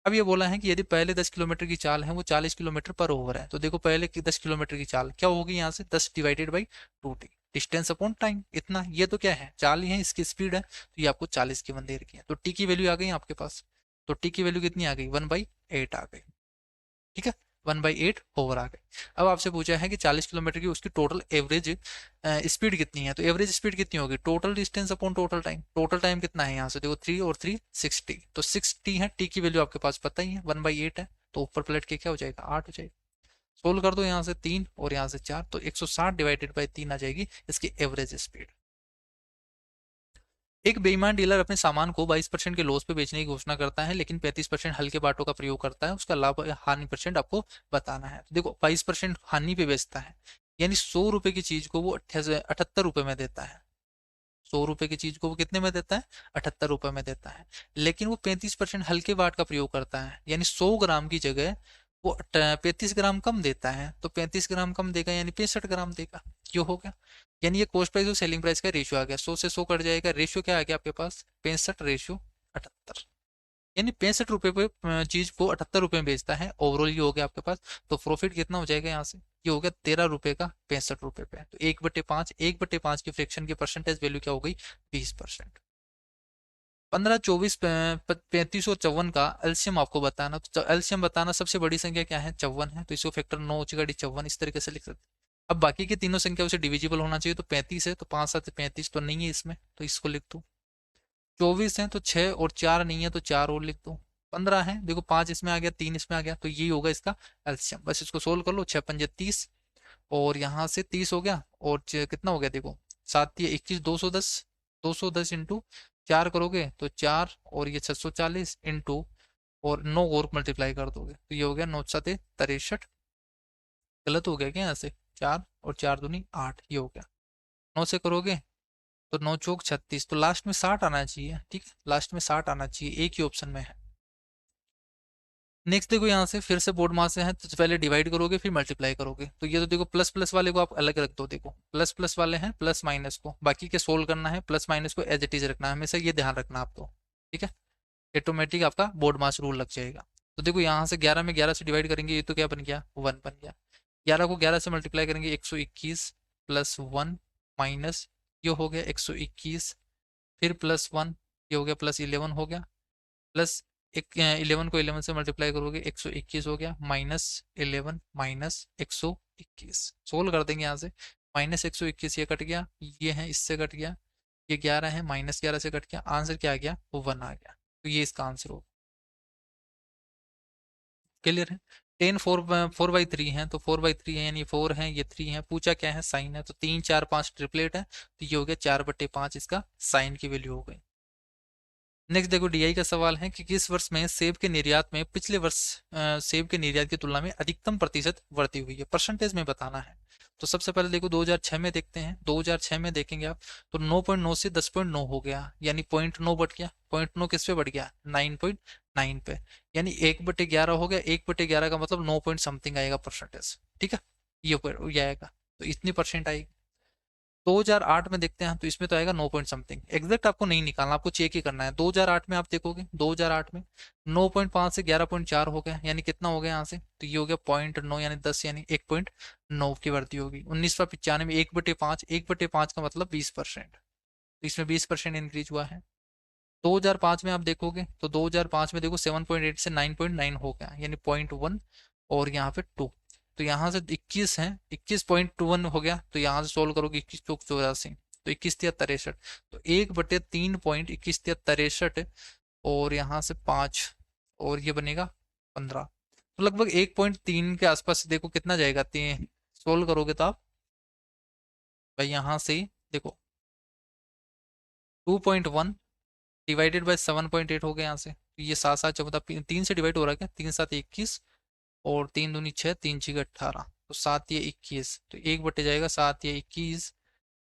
अब ये बोला है कि यदि पहले 10 किलोमीटर की चाल है वो 40 किलोमीटर पर ओवर है, तो देखो पहले की 10 किलोमीटर की चाल क्या होगी, यहाँ से 10/2t, डिस्टेंस अपॉन टाइम, इतना, ये तो क्या है चाल ही है, इसकी स्पीड है, तो ये आपको 40 की वन दे रखी है, तो टी की वैल्यू आ गई आपके पास, तो टी की वैल्यू कितनी आ गई 1/8 आ गई। ठीक है, 1/8 ओवर आ गई। अब आपसे पूछा है कि 40 किलोमीटर की उसकी टोटल एवरेज स्पीड कितनी है, तो एवरेज स्पीड कितनी होगी total distance upon total time, total time कितना है यहाँ से देखो 3 और 3 60, तो 6t है, टी की वैल्यू आपके पास पता ही है 1/8 है, तो ऊपर पलट के क्या हो जाएगा 8 हो जाएगा। सोल्व कर दो, यहाँ से 3 और यहाँ से 4, तो 160/3 आ जाएगी इसकी एवरेज स्पीड। एक बेईमान डीलर अपने सामान को 22% के लॉस पे बेचने की घोषणा करता है, लेकिन 35% हल्के बाटों का प्रयोग करता है, उसका लाभ या हानि परसेंट आपको बताना है। तो देखो 22% हानि पे बेचता है, यानी 100 रुपए की चीज को वो 78 रुपए में देता है, 100 रुपए की चीज को वो कितने में देता है 78 रुपए में देता है, लेकिन वो 35% हल्के बाट का प्रयोग करता है, यानी 100 ग्राम की जगह वो 35 ग्राम कम देता है, तो 35 ग्राम कम देगा यानी 65 ग्राम देगा, क्यों हो गया, यानी ये कॉस्ट प्राइस और सेलिंग प्राइस का रेशियो आ गया, 100 से 100 कट जाएगा, रेशियो क्या आ गया आपके पास 65/78, यानी 65 रुपए पे चीज को 78 रुपए में बेचता है, ओवरऑल ये हो गया आपके पास। तो प्रॉफिट कितना हो जाएगा यहाँ से, ये हो गया 13 रुपए का 65 रुपए पे, तो 1/5, 1/5 की फ्रैक्शन की परसेंटेज वैल्यू क्या हो गई 20%। 15, 24, 35 और 54 का एलसीएम आपको बताना। तो एलसीएम बताना, सबसे बड़ी संख्या क्या है, 54 है, तो इसको फैक्टर 9 हो जाएगा, 54 इस तरीके से लिख सकते हैं। अब बाकी की तीनों संख्या उसे डिविजिबल होना चाहिए, तो 35 है तो 5 7 35 तो नहीं है इसमें, तो इसको लिख दो। 24 है तो 6 और 4 नहीं है तो 4 और लिख दो। 15 है, देखो 5 इसमें आ गया, 3 इसमें आ गया, तो यही होगा इसका एलसीएम। बस इसको सोल्व कर लो, 6 पंजे 30, और यहाँ से 30 हो गया, और कितना हो गया देखो, 7 ये 21, 210, 210 इंटू 4 करोगे तो 4, और ये 640 इंटू और 9 और मल्टीप्लाई कर दोगे तो ये हो गया 9 7 63। गलत हो गया क्या यहाँ से, 4 और 4 दूनी 8, ये हो गया। 9 से करोगे तो 9 चौक 36, तो लास्ट में 60 आना चाहिए, ठीक है, लास्ट में 60 आना चाहिए, एक ही ऑप्शन में है। नेक्स्ट देखो यहाँ से फिर से बोर्ड मास से है, तो पहले डिवाइड करोगे फिर मल्टीप्लाई करोगे, तो ये तो देखो प्लस प्लस वाले को आप अलग रख दो, देखो प्लस प्लस वाले हैं प्लस माइनस को, बाकी के सोल्व करना है, प्लस माइनस को एज इट इज रखना है, हमेशा ये ध्यान रखना आपको, ठीक है। ऑटोमेटिक आपका बोर्ड मास रूल लग जाएगा। तो देखो यहाँ से 11 में 11 से डिवाइड करेंगे, ये तो क्या बन गया, 1 बन गया। 11 को 11 से मल्टीप्लाई करेंगे, 121 प्लस 1 माइनस, ये हो गया 121, फिर प्लस 1, ये हो गया प्लस 11 हो गया, प्लस एक 11 को 11 से मल्टीप्लाई करोगे 121 हो गया, माइनस 11 माइनस 121, सोल्व कर देंगे यहाँ से, माइनस 121 ये कट गया, ये है इससे कट गया, ये 11 है माइनस 11 से कट गया, आंसर क्या आ गया, वो 1 आ गया, तो ये इसका आंसर हो। क्लियर है। 10 4/3 है, तो 4/3 है यानी 4 है, ये 3 है, पूछा क्या है, साइन है, तो 3 4 5 ट्रिपलेट है, तो ये हो गया 4/5 इसका साइन की वैल्यू हो गई। नेक्स्ट देखो डीआई का सवाल है कि किस वर्ष में सेब के निर्यात में पिछले वर्ष सेब के निर्यात की तुलना में अधिकतम प्रतिशत वृद्धि हुई है, परसेंटेज में बताना है। तो सबसे पहले देखो 2006 में देखते हैं, 2006 में देखेंगे आप, तो 9.9 से 10.9 हो गया, यानी 0.9 बढ़ गया, 0.9 किस पे बढ़ गया, 9.9 पे, यानी 1/11 हो गया, 1/11 का मतलब 9 पॉइंट समथिंग आएगा परसेंटेज, ठीक है, ये आएगा, तो इतनी परसेंट आएगी। 2008 में देखते हैं, तो इसमें तो आएगा 9 पॉइंट समथिंग, एग्जैक्ट आपको नहीं निकालना, आपको चेक ही करना है। 2008 में आप देखोगे, 2008 में 9.5 से 11.4 हो गया, यानी कितना हो गया यहाँ से, तो ये हो गया 0.9 यानी 10, यानी 1.9 की वृद्धि होगी। 1995 में 1/5, 1/5 का मतलब 20%, तो इसमें 20% इंक्रीज हुआ है। 2005 में आप देखोगे, तो 2005 में देखो 7.8 से 9.9 हो गया, यानी 0.1, और यहाँ पे 2, तो यहाँ से 21 है, 21.21 हो गया, तो यहाँ से सोल्व करोगे 21 चौक 84, तो 21 63, तो 1/3.21 और यहाँ से 5, और ये बनेगा 15, तो लगभग 1.3 के आसपास, देखो कितना जाएगा, 3 सोल्व करोगे तो आप भाई यहाँ से देखो 2.1 डिवाइडेड बाय 7.8 हो गया यहाँ से, तो ये 7 7 14, 3 से डिवाइड हो रहा है क्या, 3 7 21, और 3 दूनी 6, 3 6 18, तो 7 ये 21, तो 1 बटे जाएगा 7 ये 21,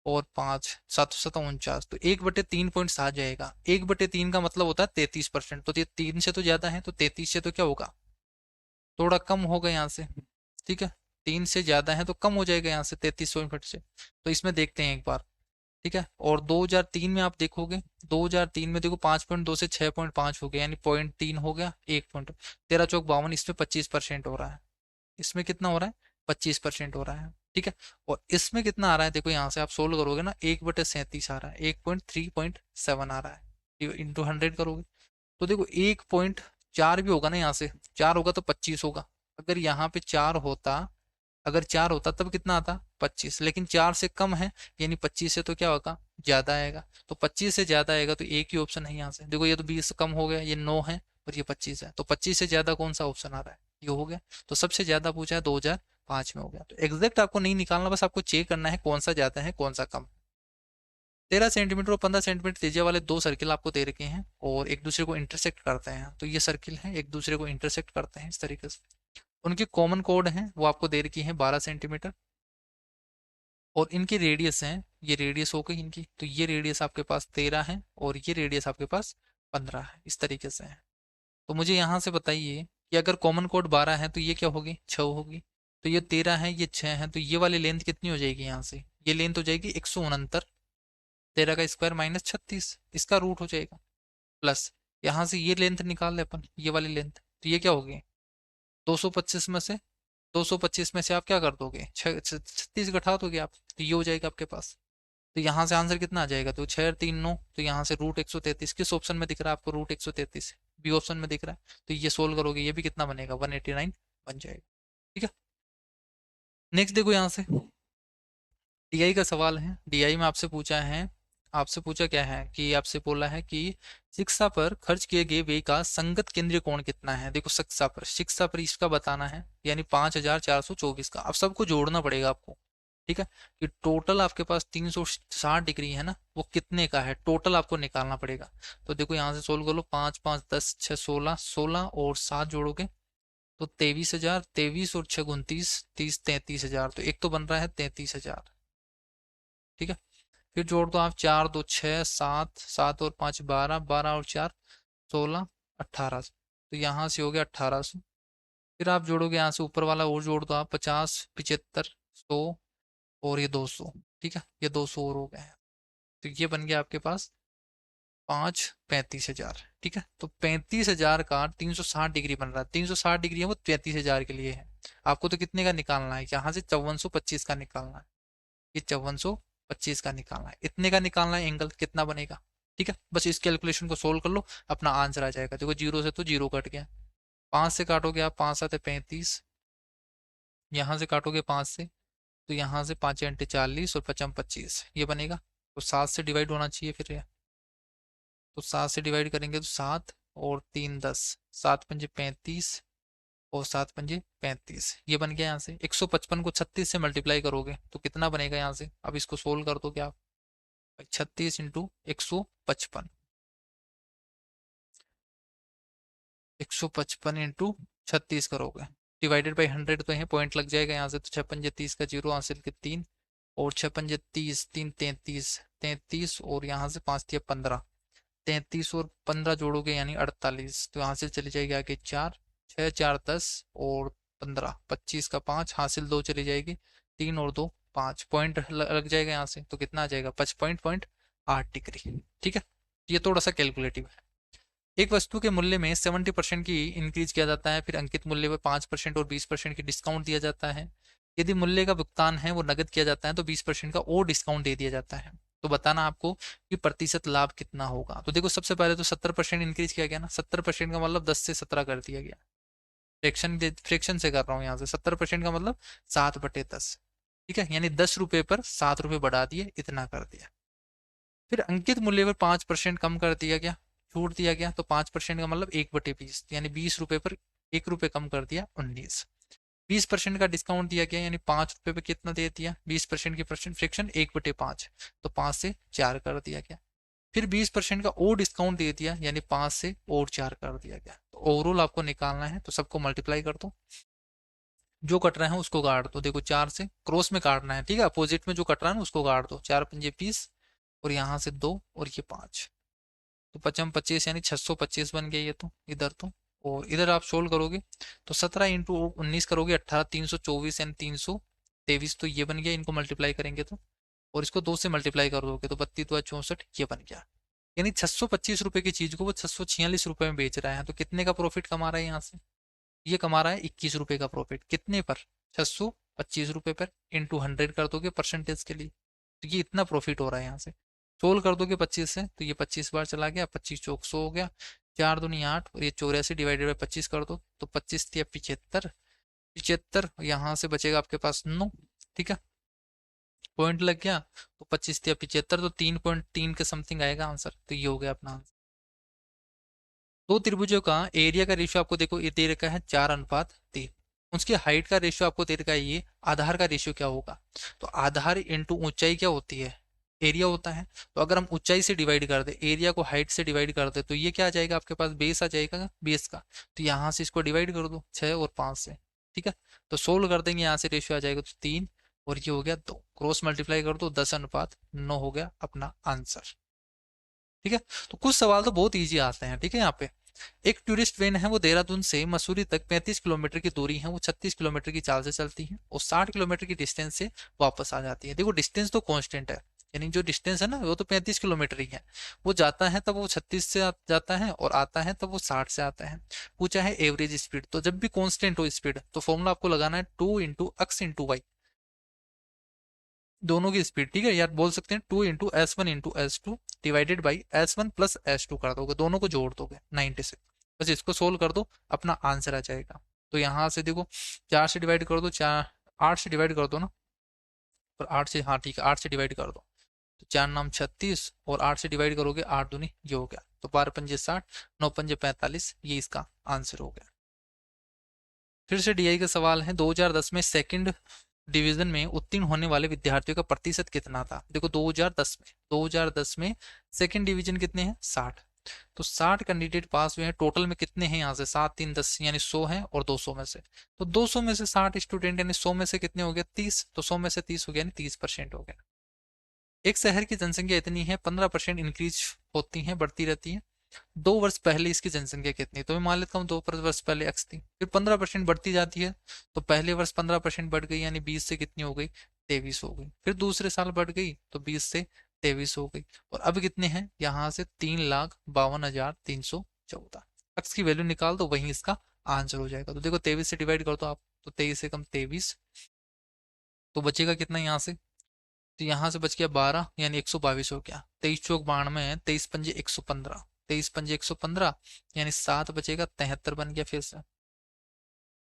और 5 7 7 49, तो 1/3 जाएगा, 1/3 का मतलब होता है 33%, तो ये 3 से तो ज्यादा है, तो 33 से तो क्या होगा, थोड़ा कम होगा यहाँ से, ठीक है, 3 से ज्यादा है तो कम हो जाएगा यहाँ से 33 से, तो इसमें देखते हैं एक बार, ठीक है। और 2003 में आप देखोगे, 2003 में देखो 5.2 से 6.5 हो गया, यानी 0.3 हो गया, 1 13 चौक 52, इसमें 25% हो रहा है, इसमें कितना हो रहा है, 25% हो रहा है, ठीक है। और इसमें कितना आ रहा है, देखो यहाँ से आप सोल्व करोगे ना, 1/37 आ रहा है, 1.3.7 आ रहा है, इंटू 100 करोगे, तो देखो 1.4 भी होगा ना, यहाँ से 4 होगा तो 25 होगा, अगर यहाँ पे 4 होता, अगर 4 होता तब कितना आता, 25, लेकिन 4 से कम है, यानी 25 से तो क्या होगा, ज्यादा आएगा, तो 25 से ज्यादा आएगा, तो एक ही ऑप्शन है यहाँ से, देखो ये तो 20 कम हो गया, ये 9 है और ये 25 है, तो 25 से ज्यादा कौन सा ऑप्शन आ रहा है, ये हो गया, तो सबसे ज्यादा पूछा है 2005 में हो गया, तो एग्जैक्ट आपको नहीं निकालना, बस आपको चेक करना है कौन सा ज्यादा है कौन सा कम। 13 सेंटीमीटर और 15 सेंटीमीटर त्रिज्या वाले दो सर्किल आपको दे रखे हैं, और एक दूसरे को इंटरसेक्ट करते हैं, तो ये सर्किल है एक दूसरे को इंटरसेक्ट करते हैं इस तरीके से, उनकी कॉमन कोड है वो आपको दे रखी है 12 सेंटीमीटर, और इनकी रेडियस है, ये रेडियस हो गई इनकी, तो ये रेडियस आपके पास 13 है, और ये रेडियस आपके पास 15 है, इस तरीके से है। तो मुझे यहाँ से बताइए कि अगर कॉमन कोड 12 है तो ये क्या होगी, 6 होगी, तो ये 13 है ये 6 है, तो ये वाली लेंथ कितनी हो जाएगी, यहाँ से ये लेंथ हो जाएगी 169, 13 का स्क्वायर माइनस 36, इसका रूट हो जाएगा, प्लस यहाँ से ये लेंथ निकाल ले अपन, ये वाली लेंथ, तो ये क्या होगी, 225 में से 225 में से आप क्या कर दोगे, 36 घटा दोगे आप, तो ये हो जाएगा आपके पास तो यहाँ से आंसर कितना आ जाएगा, तो 6 और 3 9, तो यहाँ से रूट 133 किस ऑप्शन में दिख रहा है आपको, रूट 133 बी ऑप्शन में दिख रहा है। तो ये सोल्व करोगे ये भी कितना बनेगा, 189 बन जाएगा। ठीक है, नेक्स्ट देखो यहाँ से डीआई का सवाल है। डीआई में आपसे पूछा है, आपसे पूछा क्या है कि आपसे बोला है कि शिक्षा पर खर्च किए गए व्यय का संगत केंद्रीय कोण कितना है। देखो शिक्षा पर इसका बताना है, यानी 5424 का। अब सबको जोड़ना पड़ेगा आपको। ठीक है, कि टोटल आपके पास 360 डिग्री है ना, वो कितने का है टोटल आपको निकालना पड़ेगा। तो देखो यहाँ से सोल्व कर लो, 5 5 10 6 16, 16 और 7 जोड़ोगे तो 23,000, 23 और 6 29, 30 33,000, तो एक तो बन रहा है 33,000। ठीक है, फिर जोड़ दो आप, 4 2 6 7, 7 और 5 12, 12 और 4 16, 1800, तो यहाँ से हो गया 1800। फिर आप जोड़ोगे यहाँ से ऊपर वाला और जोड़ दो आप, 50 75 100 और ये 200। ठीक है, ये 200 और हो गए हैं, तो ये बन गया आपके पास 35,000। ठीक है, तो 35,000 का 360 डिग्री बन रहा है, 360 डिग्री है वो 35,000 के लिए है। आपको तो कितने का निकालना है, यहाँ से 5425 का निकालना है, ये 5425 का निकालना है, इतने का निकालना है एंगल, कितना बनेगा। ठीक है, बस इस कैलकुलेशन को सोल्व कर लो, अपना आंसर आ जाएगा। देखो जीरो से तो जीरो कट गया, 5 से काटोगे आप, 5 7 35, यहाँ से काटोगे 5 से, तो यहाँ से 5 अंटे 40 और 55 25, ये बनेगा। तो 7 से डिवाइड होना चाहिए फिर ये, तो 7 से डिवाइड करेंगे तो 7 और 3 10, 7 पंजे 35 और 7 पंजे 35, ये बन गया। यहाँ से 155 को 36 से मल्टीप्लाई करोगे तो कितना बनेगा यहाँ से, अब इसको सोल्व कर दो क्या आप, 36 इंटू 155, 155 इंटू 36 करोगे, डिवाइडेड बाई 100 तो है, पॉइंट लग जाएगा यहाँ से, तो 6 पंजे 30 का जीरो हासिल के 3 और 6 पंजे 30 3 33 33 और यहाँ से 5 दिया 15, 33 और 15 जोड़ोगे यानी 48, तो यहाँ से चली जाएगी आगे 4 6 4 10 और 15 25 का 5 हासिल 2 चली जाएगी, 3 और 2 5 पॉइंट लग जाएगा यहाँ से, तो कितना आ जाएगा 55.8 डिग्री। ठीक है, ये थोड़ा सा कैलकुलेटिव है। एक वस्तु के मूल्य में 70% की इंक्रीज किया जाता है, फिर अंकित मूल्य पर 5% और 20% की डिस्काउंट दिया जाता है। यदि मूल्य का भुगतान है वो नगद किया जाता है तो 20% का और डिस्काउंट दे दिया जाता है। तो बताना आपको कि प्रतिशत लाभ कितना होगा। तो देखो सबसे पहले तो 70% इंक्रीज किया गया ना, 70% का मतलब 10 से 17 कर दिया गया। फ्रैक्शन से कर रहा हूँ यहाँ से, 70% का मतलब 7/10। ठीक है, यानी 10 रुपए पर 7 रुपए बढ़ा दिए, इतना कर दिया। फिर अंकित मूल्य पर 5% कम कर दिया गया, छूट दिया गया, तो 5% का मतलब 1/20, यानी 20 रुपए पर 1 रुपए कम कर दिया, 19। 20% का डिस्काउंट दिया गया, यानी 5 रुपए पे कितना दे दिया, 20% की परसेंट फ्रैक्शन 1/5, तो 5 से 4 कर दिया गया। फिर 20% का और डिस्काउंट दे दिया, यानी 5 से और 4 कर दिया गया। तो ओवरऑल आपको निकालना है, तो सबको मल्टीप्लाई कर दो, जो कट रहा है उसको काट दो। देखो 4 से क्रॉस में काटना है, ठीक है, अपोजिट में जो कट रहा है ना उसको काट दो, 4 पंजे 20 और यहाँ से 2 और ये 5, तो 55 25 यानी 625 बन गया ये तो इधर तो। और इधर आप सोल्व करोगे तो 17 इंटू 19 करोगे 18, 324 यानी 323, तो ये बन गया, इनको मल्टीप्लाई करेंगे तो, और इसको 2 से मल्टीप्लाई कर दोगे तो 32 2 64, ये बन गया। यानी 625 रुपए की चीज को वो 646 रुपए में बेच रहा है, तो कितने का प्रॉफिट कमा रहा है यहाँ से, ये कमा रहा है 21 रुपए का प्रॉफिट। कितने पर, 625 रुपए पर, इंटू 100 कर दोगे परसेंटेज के लिए, तो ये इतना प्रॉफिट हो रहा है यहाँ से। सोल्व कर दोगे 25 से तो ये 25 बार चला गया, 25 चौक 100 हो गया, 4 दूनी 8 और ये 84 डिवाइडेड बाई 25 कर दो, तो 25 या 75, 75 यहाँ से बचेगा आपके पास 9। ठीक है, पॉइंट लग गया, तो 25 या 75, तो 3.3 के समथिंग आएगा आंसर, तो ये हो गया अपना आंसर। दो त्रिभुजों का एरिया का रेशियो आपको देखो ये दे रखा है 4:3, उसकी हाइट का रेशियो आपको दे रखा है ये, आधार का रेशियो क्या होगा, तो आधार इंटू ऊंचाई क्या होती है, एरिया होता है। तो अगर हम ऊंचाई से डिवाइड कर दे, एरिया को हाइट से डिवाइड कर दे, तो ये क्या आ जाएगा आपके पास, बेस आ जाएगा बेस का, तो यहाँ से इसको डिवाइड कर दो 6 और 5 से। ठीक है, तो सोल्व कर देंगे, यहाँ से रेशियो आ जाएगा तो 3 और ये हो गया 2, क्रॉस मल्टीप्लाई कर दो 10:9 हो गया अपना आंसर। ठीक है, तो कुछ सवाल तो बहुत ईजी आते हैं। ठीक है, यहाँ पे एक टूरिस्ट वैन है, वो देहरादून से मसूरी तक 35 किलोमीटर की दूरी है, वो 36 किलोमीटर की चाल से चलती है और 60 किलोमीटर की डिस्टेंस से वापस आ जाती है। देखो डिस्टेंस तो कांस्टेंट है, यानी जो डिस्टेंस है ना वो तो 35 किलोमीटर ही है, वो जाता है तब वो 36 से जाता है और आता है तब वो 60 से आता है। पूछा है एवरेज स्पीड, तो जब भी कांस्टेंट हो स्पीड तो फॉर्मूला आपको लगाना है 2 इंटू एक्स इंटू वाई। दोनों की स्पीड, ठीक है, या बोल सकते हैं 2 × S1 × S2 divided by S1 plus S2 कर दोगे, दोनों को जोड़ दोगे 96। बस इसको सोल्व कर दो, अपना आंसर आ जाएगा। तो यहाँ से देखो 4 से डिवाइड कर दो, 4 8 से डिवाइड कर दो ना, पर 8 से, हाँ ठीक है 8 से डिवाइड कर दो, तो 4 नाम 36 और 8 से डिवाइड करोगे 8 दूनी ये हो गया, तो 12 पंजे 60, 9 पंजे 45, ये इसका आंसर हो गया। फिर से डीआई का सवाल है, 2010 में सेकंड डिवीजन में उत्तीर्ण होने वाले विद्यार्थियों का प्रतिशत कितना था। देखो 2010 में सेकंड डिवीजन कितने हैं 60, तो 60 कैंडिडेट पास हुए हैं, टोटल में कितने हैं यहाँ से 7 3 10 यानी 100 हैं, और 200 में से, तो 200 में से 60 स्टूडेंट यानी 100 में से कितने हो गए 30, तो 100 में से 30 हो गया यानी 30% हो गया। एक शहर की जनसंख्या इतनी है, 15% इंक्रीज होती है, बढ़ती रहती है। 2 वर्ष पहले इसकी जनसंख्या कितनी, तो मैं मान लेता हूँ 2 वर्ष पहले x थी, फिर 15% बढ़ती जाती है, तो पहले वर्ष 15% बढ़ गई यानी 20 से कितनी हो गई 23 हो गई, फिर दूसरे साल बढ़ गई तो 20 से 23 हो गई, और अब कितने हैं यहाँ से 3,52,314। x की वैल्यू निकाल दो, वही इसका आंसर हो जाएगा। तो देखो 23 से डिवाइड कर दो आप, तो 23 से कम 23, तो बचेगा कितना यहाँ से, तो यहाँ से बच गया 12 यानी 122 हो गया, 23 चौक 92 है, 23 पंजे 115, 23 पंजे 115 यानी 7 बचेगा, 73 बन गया फिर से।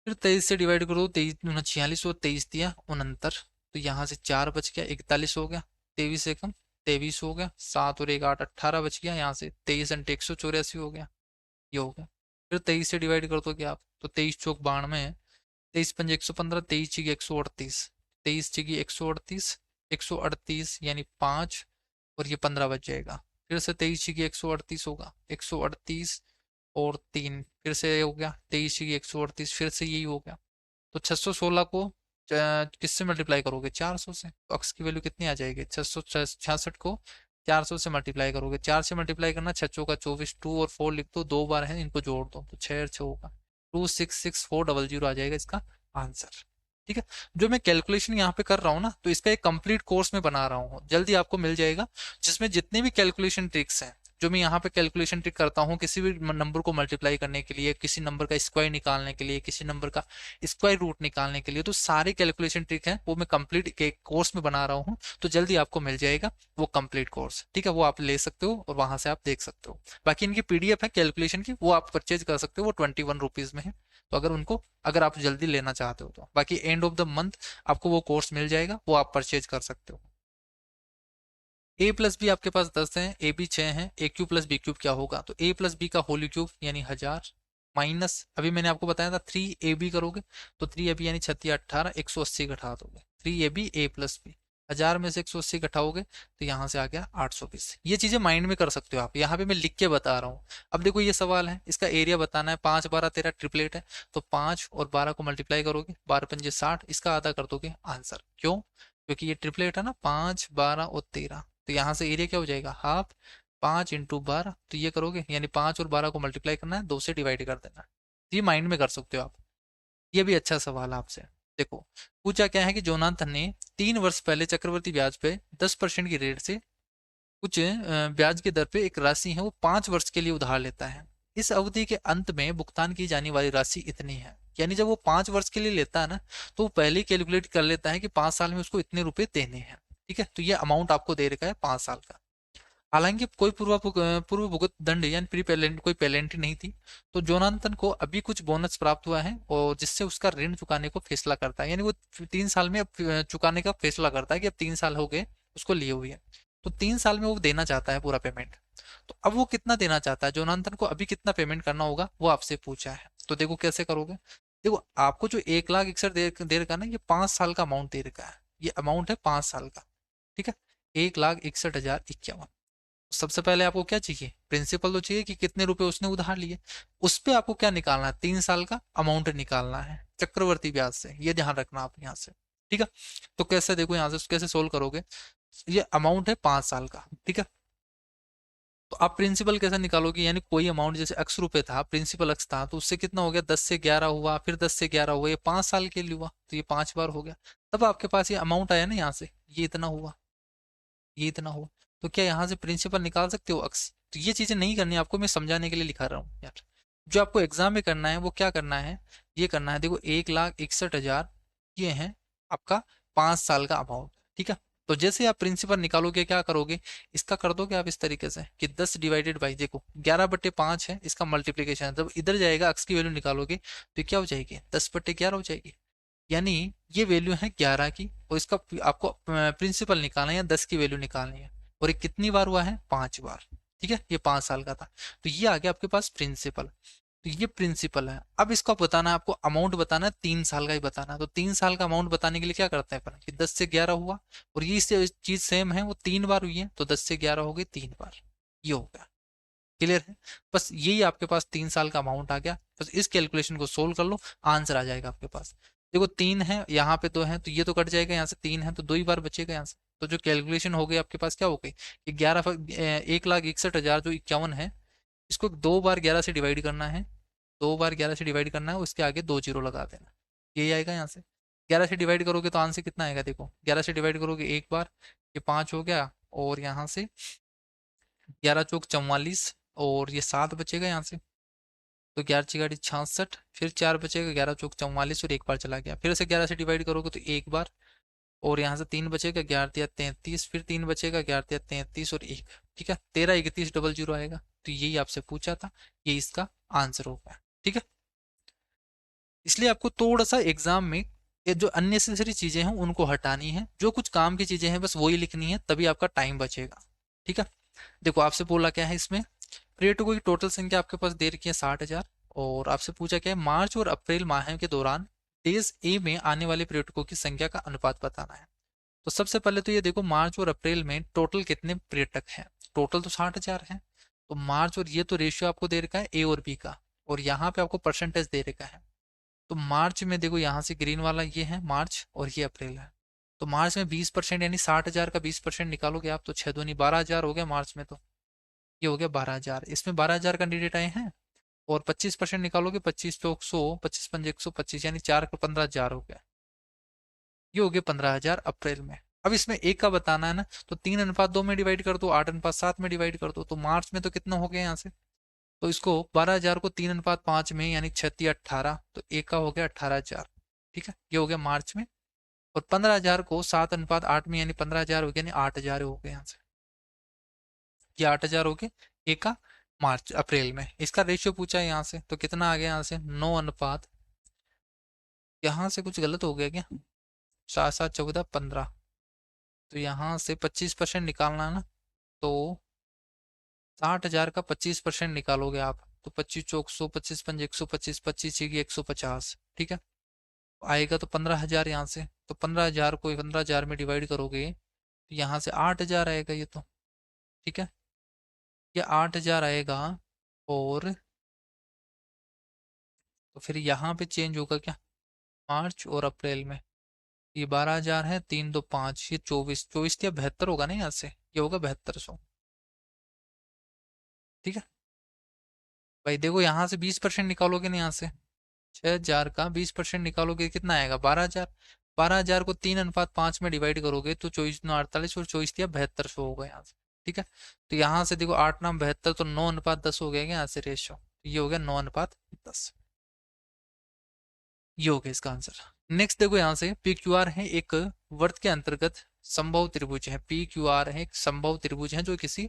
फिर 23 से डिवाइड करो, 23 दूना 46 और 23 दिया 69, तो यहाँ से 4 बच गया 41 हो गया, 23 से कम 23 हो गया, 7 और 1 8 18 बच गया, यहाँ से 23 अंटे 184 हो गया, ये हो गया। फिर 23 से डिवाइड कर दोगे आप, तो 23 चौक 92 है, 23 पंजे 115, 23 छिकी 138, 23 छिकी 138, 138 यानी 5, और ये 15 बच जाएगा। फिर से 23 छिकी 138 होगा, 138 और 3, फिर से ये हो गया 23 छिकी 138, फिर से यही हो गया। तो 616 को किससे मल्टीप्लाई करोगे 400 से, तो अक्स की वैल्यू कितनी आ जाएगी, 666 को 400 से मल्टीप्लाई करोगे, 4 से मल्टीप्लाई करना, 6 चौका 24, 2 और 4 लिख दो, 2 बार है इनको जोड़ दो, तो 6 6 होगा, 266400 आ जाएगा इसका आंसर। ठीक है, जो मैं कैलकुलेशन यहाँ पे कर रहा हूँ ना, तो इसका एक कंप्लीट कोर्स में बना रहा हूँ, जल्दी आपको मिल जाएगा, जिसमें जितने भी कैलकुलेशन ट्रिक्स हैं, जो मैं यहाँ पे कैलकुलेशन ट्रिक करता हूँ किसी भी नंबर को मल्टीप्लाई करने के लिए, किसी नंबर का स्क्वायर निकालने के लिए, किसी नंबर का स्क्वायर रूट निकालने के लिए, तो सारे कैलकुलेशन ट्रिक हैं वो मैं कंप्लीट एक कोर्स में बना रहा हूँ, तो जल्दी आपको मिल जाएगा वो कंप्लीट कोर्स। ठीक है, वो आप ले सकते हो और वहां से आप देख सकते हो। बाकी इनकी पीडीएफ है कैलकुलेशन की, वो आप परचेज कर सकते हो, वो 21 रुपीज में है, तो अगर आप जल्दी लेना चाहते हो तो बाकी एंड ऑफ द मंथ आपको वो कोर्स मिल जाएगा, वो आप परचेज कर सकते हो। ए प्लस बी आपके पास 10 है, ए बी 6 है, ए क्यूब प्लस बी क्यूब क्या होगा, तो ए प्लस बी का होल क्यूब यानी 1000 माइनस, अभी मैंने आपको बताया था 3ab करोगे, तो 3ab यानी 36 18, 180 घटा दोगे, 3ab ए प्लस बी, 1000 में से 180 घटाओगे तो यहाँ से आ गया 820। ये चीजें माइंड में कर सकते हो आप, यहाँ पे मैं लिख के बता रहा हूँ। अब देखो ये सवाल है, इसका एरिया बताना है, 5 12 13 ट्रिपलेट है, तो 5 और 12 को मल्टीप्लाई करोगे, 12 पंजे 60, इसका आधा कर दोगे आंसर, क्यों, क्योंकि ये ट्रिपलेट है ना, 5 12 और 13, तो यहाँ से एरिया क्या हो जाएगा हाफ, 5 × 12, तो ये करोगे यानी 5 और 12 को मल्टीप्लाई करना है, 2 से डिवाइड कर देना है, तो ये माइंड में कर सकते हो आप। ये भी अच्छा सवाल है आपसे। देखो पूछा क्या है कि जोनाथन ने 3 वर्ष पहले चक्रवर्ती ब्याज पे 10% की रेट से कुछ ब्याज की दर पे एक राशि है वो 5 वर्ष के लिए उधार लेता है। इस अवधि के अंत में भुगतान की जाने वाली राशि इतनी है, यानी जब वो 5 वर्ष के लिए लेता है ना, तो वो पहले ही कैलकुलेट कर लेता है कि 5 साल में उसको इतने रुपए देने हैं। ठीक है, तो ये अमाउंट आपको दे रखा है 5 साल का। हालांकि कोई पूर्व भुगत दंड यानी प्री पेलेंट कोई पेलेंटी नहीं थी, तो जोनाथन को अभी कुछ बोनस प्राप्त हुआ है और जिससे उसका ऋण चुकाने को फैसला करता है, यानी वो 3 साल में अब चुकाने का फैसला करता है कि अब 3 साल हो गए उसको लिए हुए है, तो 3 साल में वो देना चाहता है पूरा पेमेंट। तो अब वो कितना देना चाहता है जोनाथन को, अभी कितना पेमेंट करना होगा वो आपसे पूछा है, तो देखो कैसे करोगे। देखो आपको जो 1,61,000 दे रखा है ना, ये 5 साल का अमाउंट दे रखा है, ये अमाउंट है 5 साल का। ठीक है, 1,61,051। सबसे पहले आपको क्या चाहिए, प्रिंसिपल तो चाहिए कि कितने रुपए उसने उधार लिए, उस पे आपको क्या निकालना है, 3 साल का अमाउंट निकालना है चक्रवर्ती ब्याज से, ये ध्यान रखना आप यहाँ से। ठीक है, तो कैसे देखो यहाँ से कैसे सोल्व करोगे, ये अमाउंट है 5 साल का। ठीक है, तो आप प्रिंसिपल कैसे निकालोगे, यानी कोई अमाउंट जैसे x रुपए था, प्रिंसिपल x था, तो उससे कितना हो गया 10 से 11 हुआ, फिर 10 से 11 हुआ, ये 5 साल के लिए हुआ, तो ये 5 बार हो गया, तब आपके पास ये अमाउंट आया ना, यहाँ से ये इतना हुआ, ये इतना हुआ। तो क्या यहाँ से प्रिंसिपल निकाल सकते हो अक्स, तो ये चीजें नहीं करनी आपको, मैं समझाने के लिए लिखा रहा हूँ यार। जो आपको एग्जाम में करना है वो क्या करना है, ये करना है, देखो 1,61,000 ये है आपका 5 साल का अमाउंट। ठीक है, तो जैसे आप प्रिंसिपल निकालोगे क्या करोगे, इसका कर दोगे आप इस तरीके से कि 10 डिवाइडेड बाई, देखो 11/5 है इसका मल्टीप्लीकेशन है, जब इधर जाएगा अक्स की वैल्यू निकालोगे तो ये क्या हो जाएगी, 10/11 हो जाएगी। यानी ये वैल्यू है 11 की, और इसका आपको प्रिंसिपल निकालना है या 10 की वैल्यू निकालनी है, और ये कितनी बार हुआ है, 5 बार। ठीक है, ये 5 साल का था, तो ये आ गया आपके पास प्रिंसिपल। तो ये प्रिंसिपल है। अब इसको बताना है, आपको अमाउंट बताना है, 3 साल का ही बताना है। तो 3 साल का अमाउंट बताने के लिए क्या करते हैं अपन कि 10 से 11 हुआ, और ये चीज सेम है, वो 3 बार हुई है, तो 10 से 11 हो गई 3 बार। ये हो गया, क्लियर है। बस यही आपके पास 3 साल का अमाउंट आ गया। बस इस कैलकुलेशन को सोल्व कर लो, आंसर आ जाएगा आपके पास। देखो 3 है यहाँ पे, 2 है तो ये तो कट जाएगा, यहाँ से 3 है तो 2 ही बार बचेगा यहाँ से। तो जो कैलकुलेशन हो गई आपके पास क्या हो गई कि 1,61,000 जो 51 है, इसको 2 बार 11 से डिवाइड करना है, 2 बार 11 से डिवाइड करना है, उसके आगे 2 जीरो लगा देना, यही आएगा यहाँ से। 11 से डिवाइड करोगे तो आंसर कितना आएगा, देखो 11 से डिवाइड करोगे एक बार, ये 5 हो गया, और यहाँ से 11 चौक 44, और ये 7 बचेगा यहाँ से, तो 11 6 66, फिर 4 बचेगा, 11 चौक 44, और एक बार चला गया, फिर से 11 से डिवाइड करोगे तो एक बार, और यहाँ से 3 बचेगा, 11 3 33, फिर 3 बचेगा, 11 3 33 और एक, ठीक है, 13 31 00 आएगा। तो यही आपसे पूछा था, ये इसका आंसर होगा। ठीक है, इसलिए आपको थोड़ा सा एग्जाम में ये जो अननेसेसरी चीजें हैं उनको हटानी है, जो कुछ काम की चीजें हैं बस वही लिखनी है, तभी आपका टाइम बचेगा। ठीक है, देखो आपसे बोला क्या है इसमें, पर्यटकों की टोटल संख्या आपके पास दे रखी है 60,000, और आपसे पूछा क्या है मार्च और अप्रैल माह के दौरान डेज ए में आने वाले पर्यटकों की संख्या का अनुपात बताना है। तो सबसे पहले तो ये देखो मार्च और अप्रैल में टोटल कितने पर्यटक हैं, टोटल तो 60,000 है। तो मार्च, और ये तो रेशियो आपको दे रखा है ए और बी का, और यहाँ पे आपको परसेंटेज दे रखा है। तो मार्च में देखो यहाँ से ग्रीन वाला ये है मार्च, और ये अप्रैल है। तो मार्च में 20%, यानी 60,000 का 20% निकालोगे आप, तो 6 दूनी 12,000 हो गया मार्च में, तो ये हो गया 12,000, इसमें 12,000 कैंडिडेट आए हैं, और 25% निकालोगे, 25 चौक 100, 25 पंजे 125, यानी 4 का 15,000 हो गया, ये हो गया 15,000 अप्रैल में। अब इसमें एक का बताना है ना, तो 3:2 में डिवाइड कर दो, 8:7 में डिवाइड कर दो, तो मार्च में तो कितना हो गया यहाँ से, तो इसको 12,000 को 3:5 में, यानी 36 18, तो एक का हो गया 18,000। ठीक है, ये हो गया मार्च में, और 15,000 को 7:8 में, यानी 15,000 हो गया, यानी 8,000 हो गया यहाँ से, ये 8,000 हो गए एक का मार्च अप्रैल में। इसका रेशियो पूछा है यहाँ से, तो कितना आ गया यहाँ से 9:, यहाँ से कुछ गलत हो गया क्या, 7 7 14 15, तो यहाँ से 25% निकालना है ना, तो 60,000 का 25% निकालोगे आप, तो 25 चौक 100, 25 पंजे 125, 25 150, ठीक है, आएगा तो 15,000 यहाँ से। तो 15,000 को 15,000 में डिवाइड करोगे तो यहाँ से 8,000 आएगा ये तो, ठीक है, ये 8,000 आएगा, और तो फिर यहाँ पे चेंज होगा क्या, मार्च और अप्रैल में, ये 12,000 है, 3 2 5, ये 24 या 72 होगा ना, यहाँ से ये होगा 7200। ठीक है भाई, देखो यहाँ से 20% निकालोगे ना, यहाँ से 6,000 का 20% निकालोगे कितना आएगा, 12,000। 12,000 को 3:5 में डिवाइड करोगे तो 24 9 48, और 24 या 7200 होगा यहाँ से। ठीक है, तो यहाँ से देखो 8 9 72, तो 9:10 हो गया यहाँ से रेशियो, ये हो गया 9:10, ये हो गया इसका आंसर। नेक्स्ट देखो यहाँ से पी क्यू आर है एक वर्त के अंतर्गत संभव त्रिभुज है, पी क्यू आर है एक संभव त्रिभुज है जो किसी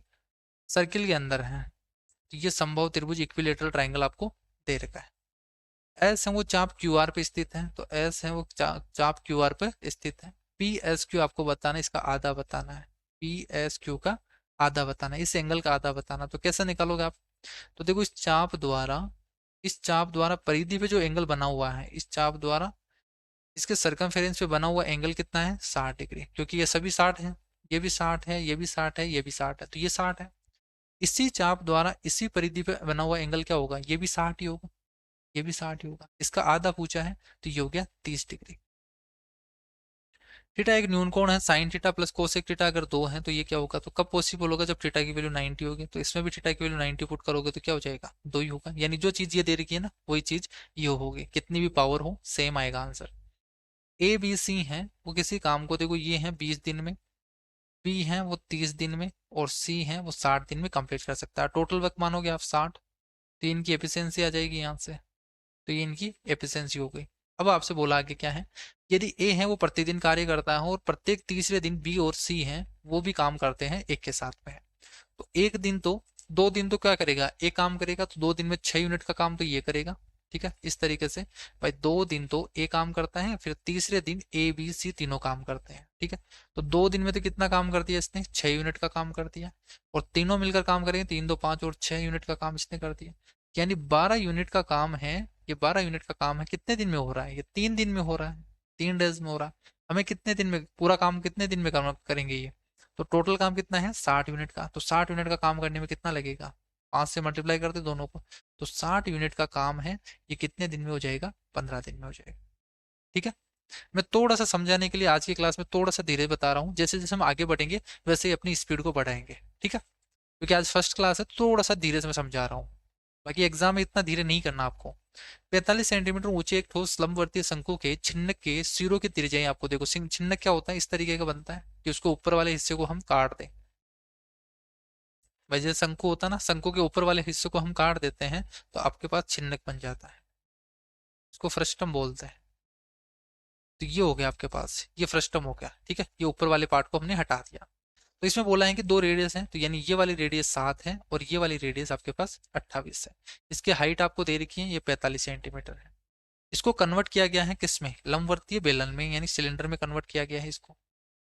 सर्किल के अंदर है। तो ये संभव त्रिभुज इक्विलेटरल ट्राइंगल आपको दे रखा है। एस है वो चाप क्यू आर पे स्थित है, तो एस है वो चाप क्यू आर पे स्थित है। पी एस क्यू आपको बताना है, इसका आधा बताना है, पी एस क्यू का आधा बताना है, इस एंगल का आधा बताना। तो कैसे निकालोगे आप, तो देखो इस चाप द्वारा परिधि पे जो एंगल बना हुआ है, इस चाप द्वारा इसके सरकमफेरेंस पे बना हुआ एंगल कितना है, 60 डिग्री, क्योंकि ये सभी 60 है, ये भी 60 है, ये भी 60 है, ये भी 60 है, तो ये 60 है। इसी चाप द्वारा इसी परिधि पे बना हुआ एंगल क्या होगा, ये भी 60 ही होगा, ये भी 60 ही होगा, इसका आधा पूछा है, तो ये हो गया 30 डिग्री। थीटा एक न्यून कोण है, sine theta plus cosec theta अगर दो है तो ये क्या होगा, तो कब पॉसिबल होगा, जब थीटा की वैल्यू 90 होगी। तो इसमें भी थीटा की वैल्यू 90 पुट करोगे तो क्या हो जाएगा, दो ही होगा, यानी जो चीज ये दे रखी है ना वही चीज ये होगी, कितनी भी पावर हो सेम आएगा आंसर। ए बी सी है वो किसी काम को, देखो ये है 20 दिन में, बी है वो 30 दिन में, और सी है वो 60 दिन में कंप्लीट कर सकता है। टोटल वक्त मानोगे आप 60, तो इनकी एफिशिएंसी आ जाएगी यहाँ से, तो ये इनकी एफिशिएंसी हो गई। अब आपसे बोला आगे क्या है, यदि ए है वो प्रतिदिन कार्य करता है और प्रत्येक तीसरे दिन बी और सी हैं वो भी काम करते हैं एक के साथ में है, तो एक दिन तो 2 दिन तो क्या करेगा, एक काम करेगा, तो 2 दिन में 6 यूनिट का काम तो ये करेगा। ठीक है, इस तरीके से भाई 2 दिन तो ए काम करता है, फिर तीसरे दिन ए बी सी तीनों काम करते हैं। ठीक है, तो 2 दिन में तो कितना काम कर दिया इसने, 6 यूनिट का काम कर दिया, और तीनों मिलकर काम करेंगे, 3 2 5 और 6 यूनिट का काम इसने कर दिया, यानी 12 यूनिट का काम है। ये 12 यूनिट का काम है, कितने दिन में हो रहा है, ये 3 दिन में हो रहा है, 3 डेज में हो रहा है। हमें कितने दिन में पूरा काम, कितने दिन में करेंगे ये, तो टोटल काम कितना है 60 यूनिट का, तो 60 यूनिट का काम करने में कितना लगेगा, 5 से मल्टीप्लाई कर दे दोनों को, तो 60 यूनिट का काम है, ये कितने दिन में हो जाएगा, 15 दिन में हो जाएगा। ठीक है, मैं थोड़ा सा समझाने के लिए आज की क्लास में थोड़ा सा धीरे बता रहा हूँ, जैसे जैसे हम आगे बढ़ेंगे वैसे ही अपनी स्पीड को बढ़ाएंगे। ठीक है, क्योंकि आज फर्स्ट क्लास है, तो थोड़ा सा धीरे से मैं समझा रहा हूँ, बाकी एग्जाम में इतना धीरे नहीं करना आपको। 45 सेंटीमीटर ऊंचे एक ठोस लंबवर्तीय शंकु के छिन्नक के सिरों की त्रिज्याएं आपको देखो, छिन्नक क्या होता है, इस तरीके का बनता है कि उसको ऊपर वाले हिस्से को हम काट दें। भाई जैसे शंकु होता है ना, शंकु के ऊपर वाले हिस्से को हम काट देते हैं तो आपके पास छिन्नक बन जाता है, इसको फ्रस्टम बोलते हैं। तो ये हो गया आपके पास, ये फ्रस्टम हो गया। ठीक है, ये ऊपर वाले पार्ट को हमने हटा दिया। तो इसमें बोला है कि 2 रेडियस हैं, तो यानी ये वाली रेडियस 7 है और ये वाली रेडियस आपके पास 28 है। इसकी हाइट आपको दे रखी है, ये 45 सेंटीमीटर है। इसको कन्वर्ट किया गया है किसमें, लंबवर्तीय बेलन में, यानी सिलेंडर में कन्वर्ट किया गया है इसको,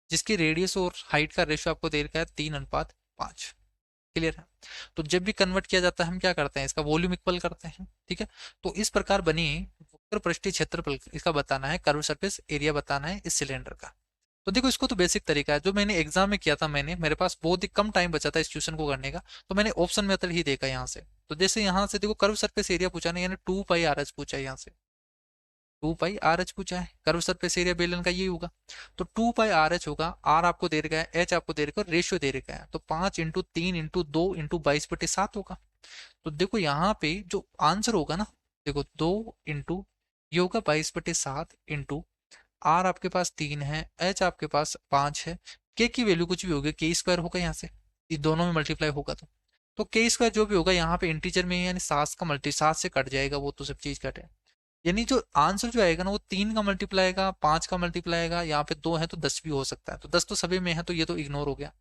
जिसकी रेडियस और हाइट का रेशियो आपको दे रखा है 3:5। क्लियर है, तो जब भी कन्वर्ट किया जाता है हम क्या करते हैं, इसका वॉल्यूम इक्वल करते हैं। ठीक है, तो इस प्रकार बनी वक्र पृष्ठीय क्षेत्रफल इसका बताना है, कर्व सरफेस एरिया बताना है इस सिलेंडर का। तो देखो इसको तो बेसिक तरीका है, जो मैंने एग्जाम में किया था, मैंने मेरे पास बहुत ही कम टाइम बचा था इस क्वेश्चन को करने का, तो मैंने ऑप्शन मेथड ही देखा यहाँ से। तो जैसे यहाँ से देखो कर्व सरफेस एरिया पूछा नहीं, यानी 2πr पूछा है यहाँ से, 2πr पूछा है, कर्व सरफेस एरिया बेलन का ये होगा। तो 2πr होगा, आर आपको दे रखा है, एच आपको दे रखा है, रेशियो दे रखा है, तो 5 × 3 × 2 × 22/7 होगा। तो देखो यहाँ पे जो आंसर होगा ना, देखो 2 ये होगा 22/7 इंटू आर आपके पास 3 है, एच आपके पास 5 है, के की वैल्यू कुछ भी होगी, के स्क्वायर होगा यहाँ से, ये दोनों में मल्टीप्लाई होगा तो के स्क्वायर जो भी होगा यहाँ पे इंटीजर में है, यानी 7 से कट जाएगा, वो तो सब चीज कटे, यानी जो आंसर जो आएगा ना वो 3 का मल्टीप्लाई आएगा, 5 का मल्टीप्लाई आएगा, यहाँ पे 2 है तो 10 भी हो सकता है, तो 10 तो सभी में है, तो ये तो इग्नोर हो गया।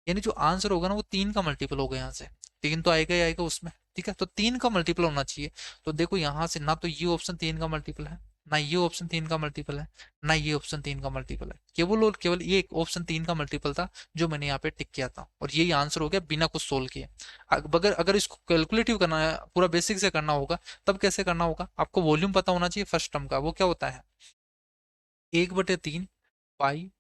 यानी जो आंसर होगा ना वो 3 का मल्टीपल होगा, यहाँ से 3 तो आएगा ही आएगा उसमें। ठीक है, तो 3 का मल्टीपल होना चाहिए। तो देखो यहाँ से ना तो ये ऑप्शन 3 का मल्टीपल है, ना ये ऑप्शन 3 का मल्टीपल है, ना ये ऑप्शन 3 का मल्टीपल है, केवल और केवल ये एक ऑप्शन 3 का मल्टीपल था जो मैंने यहाँ पे टिक किया था, और यही आंसर हो गया बिना कुछ सोल्व किए। अगर अगर इसको कैलकुलेटिव करना है, पूरा बेसिक से करना होगा, तब कैसे करना होगा, आपको वॉल्यूम पता होना चाहिए फर्स्ट टर्म का, वो क्या होता है 1/3 पाई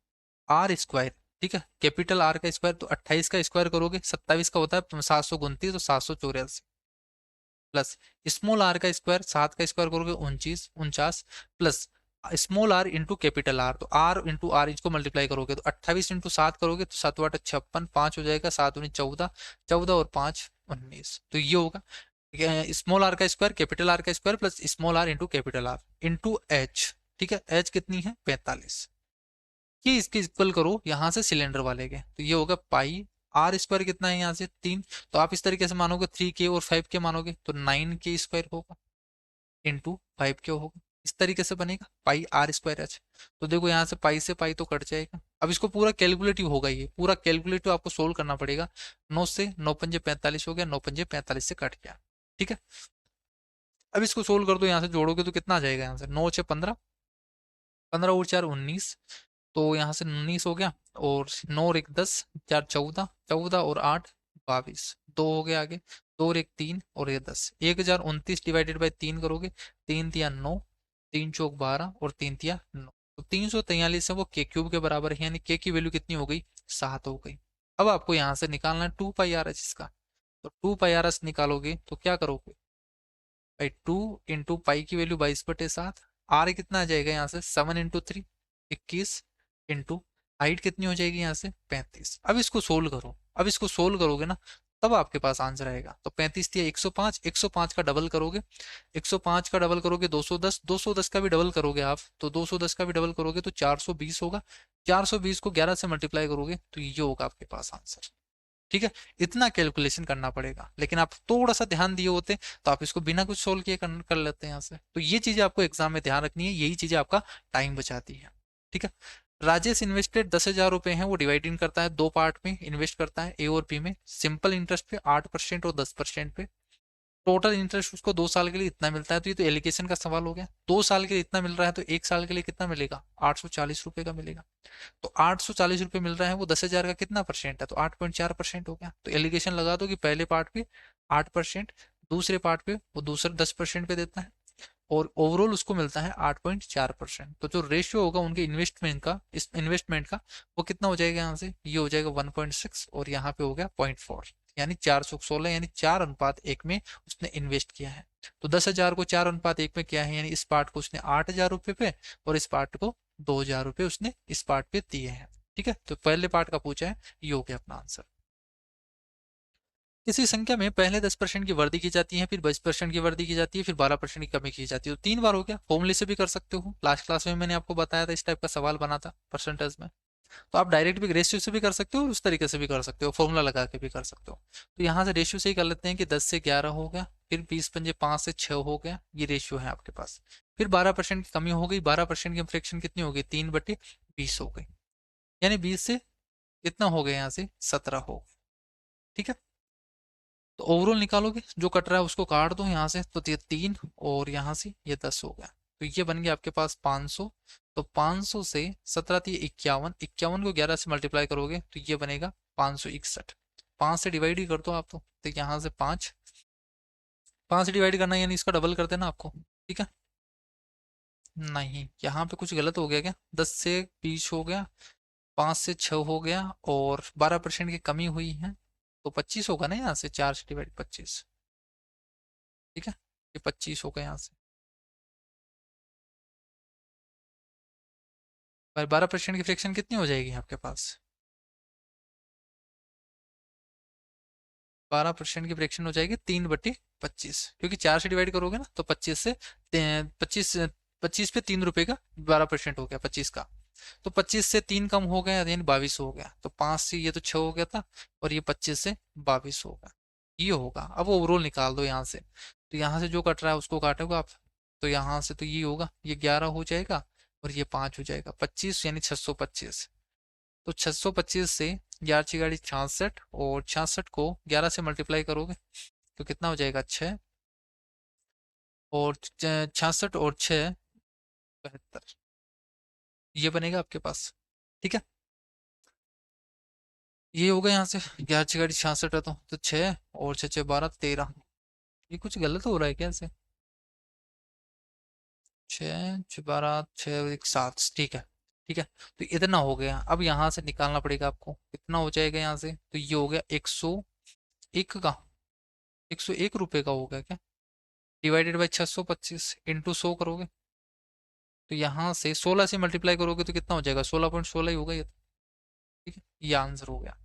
r स्क्वायर। ठीक है, कैपिटल आर का स्क्वायर, तो 28 का स्क्वायर करोगे 27 का होता है 729, तो 784, प्लस स्मॉल आर का स्क्वायर, 7 का स्क्वायर करोगे 29 plus small r into capital R, तो आर इंटू आर इसको मल्टीप्लाई करोगे तो 28 × 7 करोगे तो 7 × 8 = 56, 5 हो जाएगा, 7 × 9 = 14, 14 और 5 = 19, तो ये होगा स्मॉल आर का स्क्वायर कैपिटल आर का square plus small r into capital R into h. ठीक है, एच कितनी है 45, ये इसके इक्वल करो यहाँ से सिलेंडर वाले के, तो ये होगा पाई आर स्क्वायर कितना है यहाँ से 3, तो आप इस तरीके से मानोगे 3k और 5k मानोगे तो 9k² होगा इंटू 5k होगा, इस तरीके से बनेगा पाई आर स्क्वायर एच। तो देखो यहाँ से पाई से पाई तो कट जाएगा, अब इसको पूरा कैलकुलेटिव होगा, ये पूरा कैलकुलेटिव आपको सोल्व करना पड़ेगा। 9 से 9×5 = 45 हो गया, 9×5 = 45 से कट गया। ठीक है, अब इसको सोल्व कर दो, यहाँ से जोड़ोगे तो कितना आ जाएगा, यहाँ से 9×6 = 15, 15 और 4 = 19, तो यहाँ से 19 हो गया, और 9 और 1 10, 4 14, 14 और 8 22, 2 हो गया आगे, 2 और 1 3 और ये 10, 1029 डिवाइडेड बाई 3 करोगे, 3 तिया 9, 3 चौक 12 और 3 तिया 9, तो 343 है, वो के क्यूब के बराबर है, यानी के की वैल्यू कितनी हो गई 7 हो गई। अब आपको यहाँ से निकालना है 2πr इसका, तो 2πr निकालोगे तो क्या करोगे भाई, 2 × पाई की वैल्यू 22/7, आर कितना आ जाएगा यहाँ से 7 × 3 21 इंटू हाइट कितनी हो जाएगी यहाँ से 35। अब इसको सोल्व करो, अब इसको सोल्व करोगे ना तब आपके पास आंसर आएगा, तो 35 दिया 105, 105 का डबल करोगे, 105 का डबल करोगे 210, 210 का भी डबल करोगे आप, तो 210 का भी डबल करोगे तो 420 होगा, 420 को 11 से मल्टीप्लाई करोगे तो ये होगा आपके पास आंसर। ठीक है, इतना कैलकुलेशन करना पड़ेगा, लेकिन आप थोड़ा सा ध्यान दिए होते तो आप इसको बिना कुछ सोल्व किए कर लेते हैं यहाँ से। तो ये चीजें आपको एग्जाम में ध्यान रखनी है, यही चीजें आपका टाइम बचाती है। ठीक है। राजेश इन्वेस्टेड 10,000 रुपए हैं, वो डिवाइडिंग करता है दो पार्ट में, इन्वेस्ट करता है ए और बी में, सिंपल इंटरेस्ट पे 8% और 10% पे। टोटल इंटरेस्ट उसको 2 साल के लिए इतना मिलता है। तो ये तो एलिकेशन का सवाल हो गया, 2 साल के लिए इतना मिल रहा है तो 1 साल के लिए कितना मिलेगा, 840 रुपए का मिलेगा। तो 840 रुपये मिल रहा है, वो 10,000 का कितना परसेंट है, तो 8.4% हो गया। तो एलिगेशन लगा दो कि पहले पार्ट पे 8%, दूसरे पार्ट पे वो दूसरे 10% पे देता है, और ओवरऑल उसको मिलता है 8.4%। तो जो रेशियो होगा उनके इन्वेस्टमेंट का, इस इन्वेस्टमेंट का, वो कितना हो जाएगा, यहाँ से ये हो जाएगा 1.6 और यहाँ पे हो गया 0.4, यानी 416, यानी 4:1 में उसने इन्वेस्ट किया है। तो 10,000 को 4:1 में किया है, यानी इस पार्ट को उसने 8,000 रुपये पे और इस पार्ट को 2,000 रुपये उसने इस पार्ट पे दिए हैं। ठीक है, तो पहले पार्ट का पूछा है, ये हो गया अपना आंसर। किसी संख्या में पहले 10% की वृद्धि की जाती है, फिर 20% की वृद्धि की जाती है, फिर 12% की कमी की जाती है। तो 3 बार हो गया, फॉर्मूले से भी कर सकते हो, लास्ट क्लास में मैंने आपको बताया था, इस टाइप का सवाल बना था परसेंटेज में। तो आप डायरेक्ट भी रेशियो से भी कर सकते हो और उस तरीके से भी कर सकते हो, फॉर्मूला लगा के भी कर सकते हो। तो यहाँ से रेशियो से ही कर लेते हैं कि 10 से 11 हो गया, फिर 20 पंजे 5 से 6 हो गया, ये रेशियो है आपके पास। फिर 12% की कमी हो गई, 12% की फ्रैक्शन कितनी हो गई, 3/20 हो गई, यानी 20 से कितना हो गया, यहाँ से 17 हो गया। ठीक है, तो ओवरऑल निकालोगे, जो कट रहा है उसको काट दो यहाँ से, तो ये 3 और यहाँ से ये 10 हो गया। तो ये बन गया आपके पास 500। तो 500 से 17 थी 51, 51 को 11 से मल्टीप्लाई करोगे तो ये बनेगा 561। 5 से डिवाइड ही कर दो आप, तो यहाँ से 5, 5 से डिवाइड करना यानी इसका डबल कर देना आपको। ठीक है, नहीं यहाँ पे कुछ गलत हो गया क्या, 10 से 20 हो गया, 5 से 6 हो गया, और 12% की कमी हुई है, तो 25 होगा ना यहाँ से, 4 से डिवाइड 25। ठीक है, ये 25 होगा यहाँ से। पर 12% की फ्रैक्शन कितनी हो जाएगी आपके पास, 12% की फ्रैक्शन हो जाएगी 3/25, क्योंकि 4 से डिवाइड करोगे ना तो 25 से 25, 25 पे 3 रुपए का 12% हो गया 25 का। तो 25 से 3 कम हो गया यानी 22 हो गया, तो 5 से ये तो 6 हो गया था, और ये 25 से 22 होगा, ये होगा। अब ओवरऑल निकाल दो यहाँ से, तो यहाँ से जो कट रहा है उसको काटोगे आप, तो यहाँ से तो ये होगा, ये 11 हो जाएगा और ये 5 हो जाएगा, 25 यानी 625। तो 625 से 11 × 6 = 66, और 66 को 11 से मल्टीप्लाई करोगे तो कितना हो जाएगा, 6, और 66 और 6 72, ये बनेगा आपके पास। ठीक है, ये होगा यहाँ से 11 × 6 = 66 है, तो 6 और 6 6 12 13। ये कुछ गलत हो रहा है क्या ऐसे, 6 6 12 6 1 7, ठीक है। ठीक है, तो इतना हो गया। अब यहाँ से निकालना पड़ेगा आपको, कितना हो जाएगा यहाँ से, तो ये हो गया 101 का, 101 रुपये का हो गया क्या, डिवाइडेड बाई 625 इंटू 100 करोगे, तो यहाँ से 16 से मल्टीप्लाई करोगे तो कितना हो जाएगा, 16.16 ही होगा ये तो। ठीक है, ये आंसर हो गया।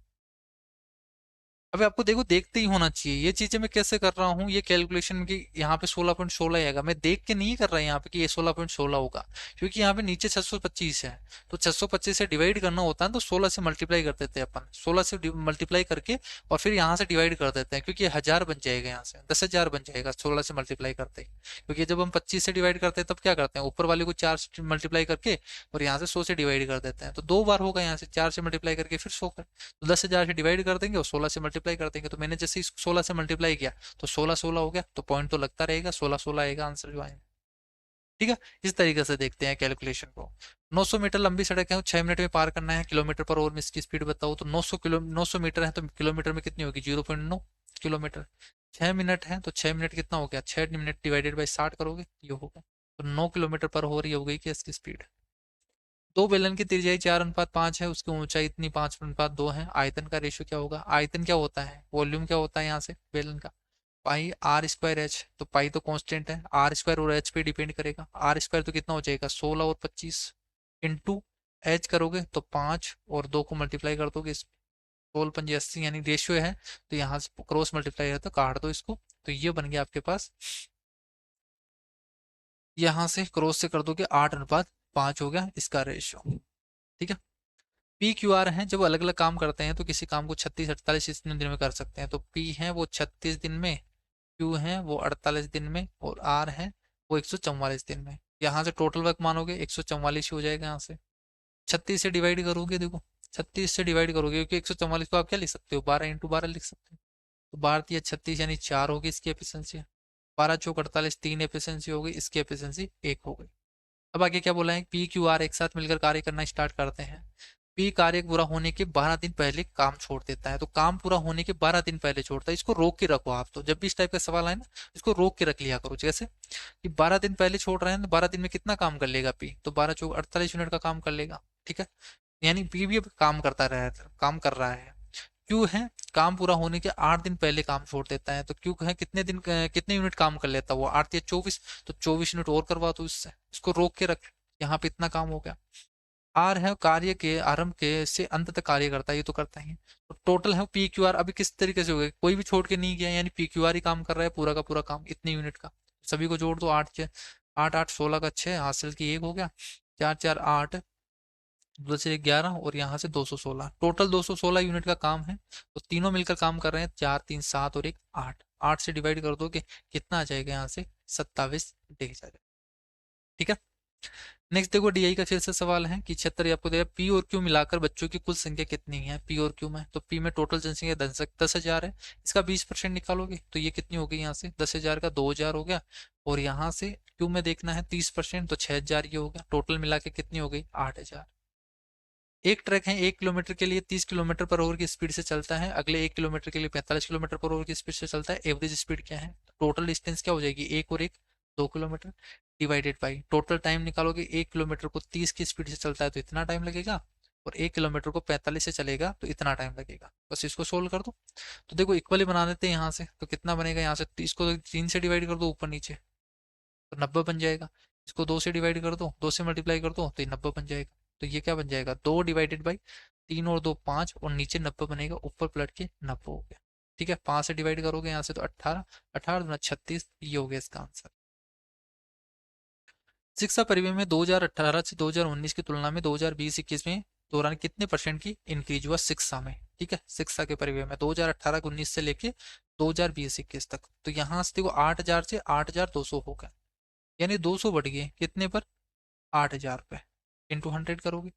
अबे आपको देखो देखते ही होना चाहिए, ये चीजें मैं कैसे कर रहा हूँ, ये कैलकुलेशन की यहाँ पे 16.16 आएगा, मैं देख के नहीं कर रहा यहाँ पे कि ये 16.16 होगा, क्योंकि यहाँ पे नीचे 625 है, तो 625 से डिवाइड करना होता है तो 16 से मल्टीप्लाई कर देते हैं अपन, 16 से मल्टीप्लाई करके और फिर यहाँ से डिवाइड कर देते हैं, क्योंकि ये 1000 बन जाएगा, यहाँ से 10,000 बन जाएगा 16 से मल्टीप्लाई करते ही। क्योंकि जब हम 25 से डिवाइड करते हैं तब क्या करते हैं, ऊपर वाले को 4 से मल्टीप्लाई करके और यहाँ से 100 से डिवाइड कर देते हैं, तो 2 बार होगा, यहाँ से 4 से मल्टीप्लाई करके फिर 100 कर, तो 10,000 से डिवाइड कर देंगे और 16 से मल्टीप्लाई कर देंगे। तो मैंने जैसे ही 16 से मल्टीप्लाई किया तो 16 16 हो गया, तो पॉइंट तो लगता रहेगा, 16 16 आएगा आंसर जो आएगा। ठीक है, इस तरीके से देखते हैं कैलकुलेशन को। 900 मीटर लंबी सड़क है, 6 मिनट में पार करना है, किलोमीटर पर और में इसकी स्पीड बताओ, तो 900 मीटर है तो किलोमीटर में कितनी होगी, 0.9 किलोमीटर। 6 मिनट है तो 6 मिनट कितना हो गया, 6 मिनट डिवाइडेड बाई 60 करोगे, ये होगा, तो 9 किलोमीटर पर हो रही हो गई कि इसकी स्पीड। दो बेलन की त्रिज्याई 4:5 है, उसकी ऊंचाई इतनी 5:2 है, आयतन का रेशियो क्या होगा, आयतन क्या होता है, वॉल्यूम क्या होता है यहाँ से बेलन का, पाई आर स्क्वायर एच, तो पाई तो कांस्टेंट है, आर स्क्वायर और एच पे डिपेंड करेगा, आर स्क्वायर तो कितना हो जाएगा 16 और 25 इंटू एच करोगे तो 5 और 2 को मल्टीप्लाई कर दोगे, 16 × 5 = 80, यानी रेशियो है, तो यहाँ से क्रॉस मल्टीप्लाई है तो काट दो इसको, तो ये बन गया आपके पास, यहाँ से क्रॉस से कर दोगे 8:5 हो गया इसका रेशियो। ठीक है, पी क्यू आर हैं जब अलग अलग काम करते हैं तो किसी काम को 36 48 दिन में कर सकते हैं, तो पी है वो 36 दिन में, क्यू है वो 48 दिन में, और आर है वो 144 दिन में। यहाँ से टोटल वर्क मानोगे 144 ही हो जाएगा। यहाँ से 36 से डिवाइड करोगे, देखो 36 से डिवाइड करोगे क्योंकि 144 को आप क्या लिख सकते हो, 12 × 12 लिख सकते हो। तो 12×36 यानी 4 होगी इसकी एफिशिएंसी। 12×4 = 48, 3 एफिशिएंसी हो गई, इसकी एफिशिएंसी 1 हो गई। अब आगे क्या बोला है, पी क्यू आर एक साथ मिलकर कार्य करना स्टार्ट करते हैं। पी कार्य पूरा होने के 12 दिन पहले काम छोड़ देता है, तो काम पूरा होने के 12 दिन पहले छोड़ता है। इसको रोक के रखो आप, तो जब भी इस टाइप का सवाल आए ना, इसको रोक के रख लिया करो। जैसे कि 12 दिन पहले छोड़ रहे हैं तो 12 दिन में कितना काम कर लेगा पी, तो 12×4 = 48 मिनट का काम कर लेगा। ठीक है, यानी पी भी अब काम कर रहा है। क्यू है काम पूरा होने के 8 दिन पहले काम छोड़ देता है, तो क्यू है कितने यूनिट काम कर लेता है वो, 8 या 24, तो 24 यूनिट और करवा दो इससे, इसको रोक के रख। यहाँ पे इतना काम हो गया। आर है कार्य के आरंभ के से अंत तक कार्य करता है, ये तो करता ही है। तो टोटल है पी क्यू आर, अभी किस तरीके से हो गया, कोई भी छोड़ के नहीं गया, यानी पी क्यू आर ही काम कर रहा है पूरा का पूरा काम इतने यूनिट का। सभी को जोड़ दो, 8 8 16 का 6 हासिल की 1 हो गया, 4 4 8 दो से 11, और यहाँ से 216, टोटल 216 यूनिट का काम है। तो तीनों मिलकर काम कर रहे हैं, 4 3 7 और 1 8, 8 से डिवाइड कर दो कि कितना आ जाएगा, यहाँ से 27 डेज आ जाएगा। ठीक है, नेक्स्ट देखो डीआई का फिर से सवाल है कि क्षेत्र आपको दिया पी और क्यू मिलाकर बच्चों की कुल संख्या कितनी है पी और क्यू में, तो पी में टोटल जनसंख्या 10,000 है, इसका 20% निकालोगे तो ये कितनी हो गई, यहाँ से 10,000 का 2,000 हो गया, और यहाँ से क्यू में देखना है 30%, तो 6,000 ये हो गया, टोटल मिला के कितनी हो गई 8,000। एक ट्रक है 1 किलोमीटर के लिए 30 किलोमीटर पर आवर की स्पीड से चलता है, अगले 1 किलोमीटर के लिए 45 किलोमीटर पर आवर की स्पीड से चलता है, एवरेज स्पीड क्या है, टोटल डिस्टेंस क्या हो जाएगी, एक और एक 2 kilometre, divided by total time निकालोगे, 1 किलोमीटर को 30 की स्पीड से चलता है तो इतना टाइम लगेगा, और 1 किलोमीटर को 45 से चलेगा तो इतना टाइम लगेगा। बस इसको सोल्व कर दो। तो देखो इक्वली बना देते हैं यहाँ से, तो कितना बनेगा, यहाँ से इसको 3 से डिवाइड कर दो ऊपर नीचे, तो 90 बन जाएगा। इसको 2 से डिवाइड कर दो, 2 से मल्टीप्लाई कर दो तो ये 90 बन जाएगा। तो ये क्या बन जाएगा, 2 डिवाइडेड बाई 3 और 2 5, और नीचे 90 बनेगा, ऊपर पलट के 90 हो गया। ठीक है, 5 से डिवाइड करोगे यहाँ से तो 18, 18×36, ये हो गया इसका आंसर। शिक्षा परिवेश में 2018 से 2019 की तुलना में 2020-21 में दौरान कितने परसेंट की इंक्रीज हुआ शिक्षा में। ठीक है, शिक्षा के परिवेश में 2018-19 से लेके 2020-21 तक, तो यहाँ से देखो 8,000 से 8,200 हो गया, यानी 200 बढ़ गए कितने पर, 8,000 पे, इंटू 100 करोगे,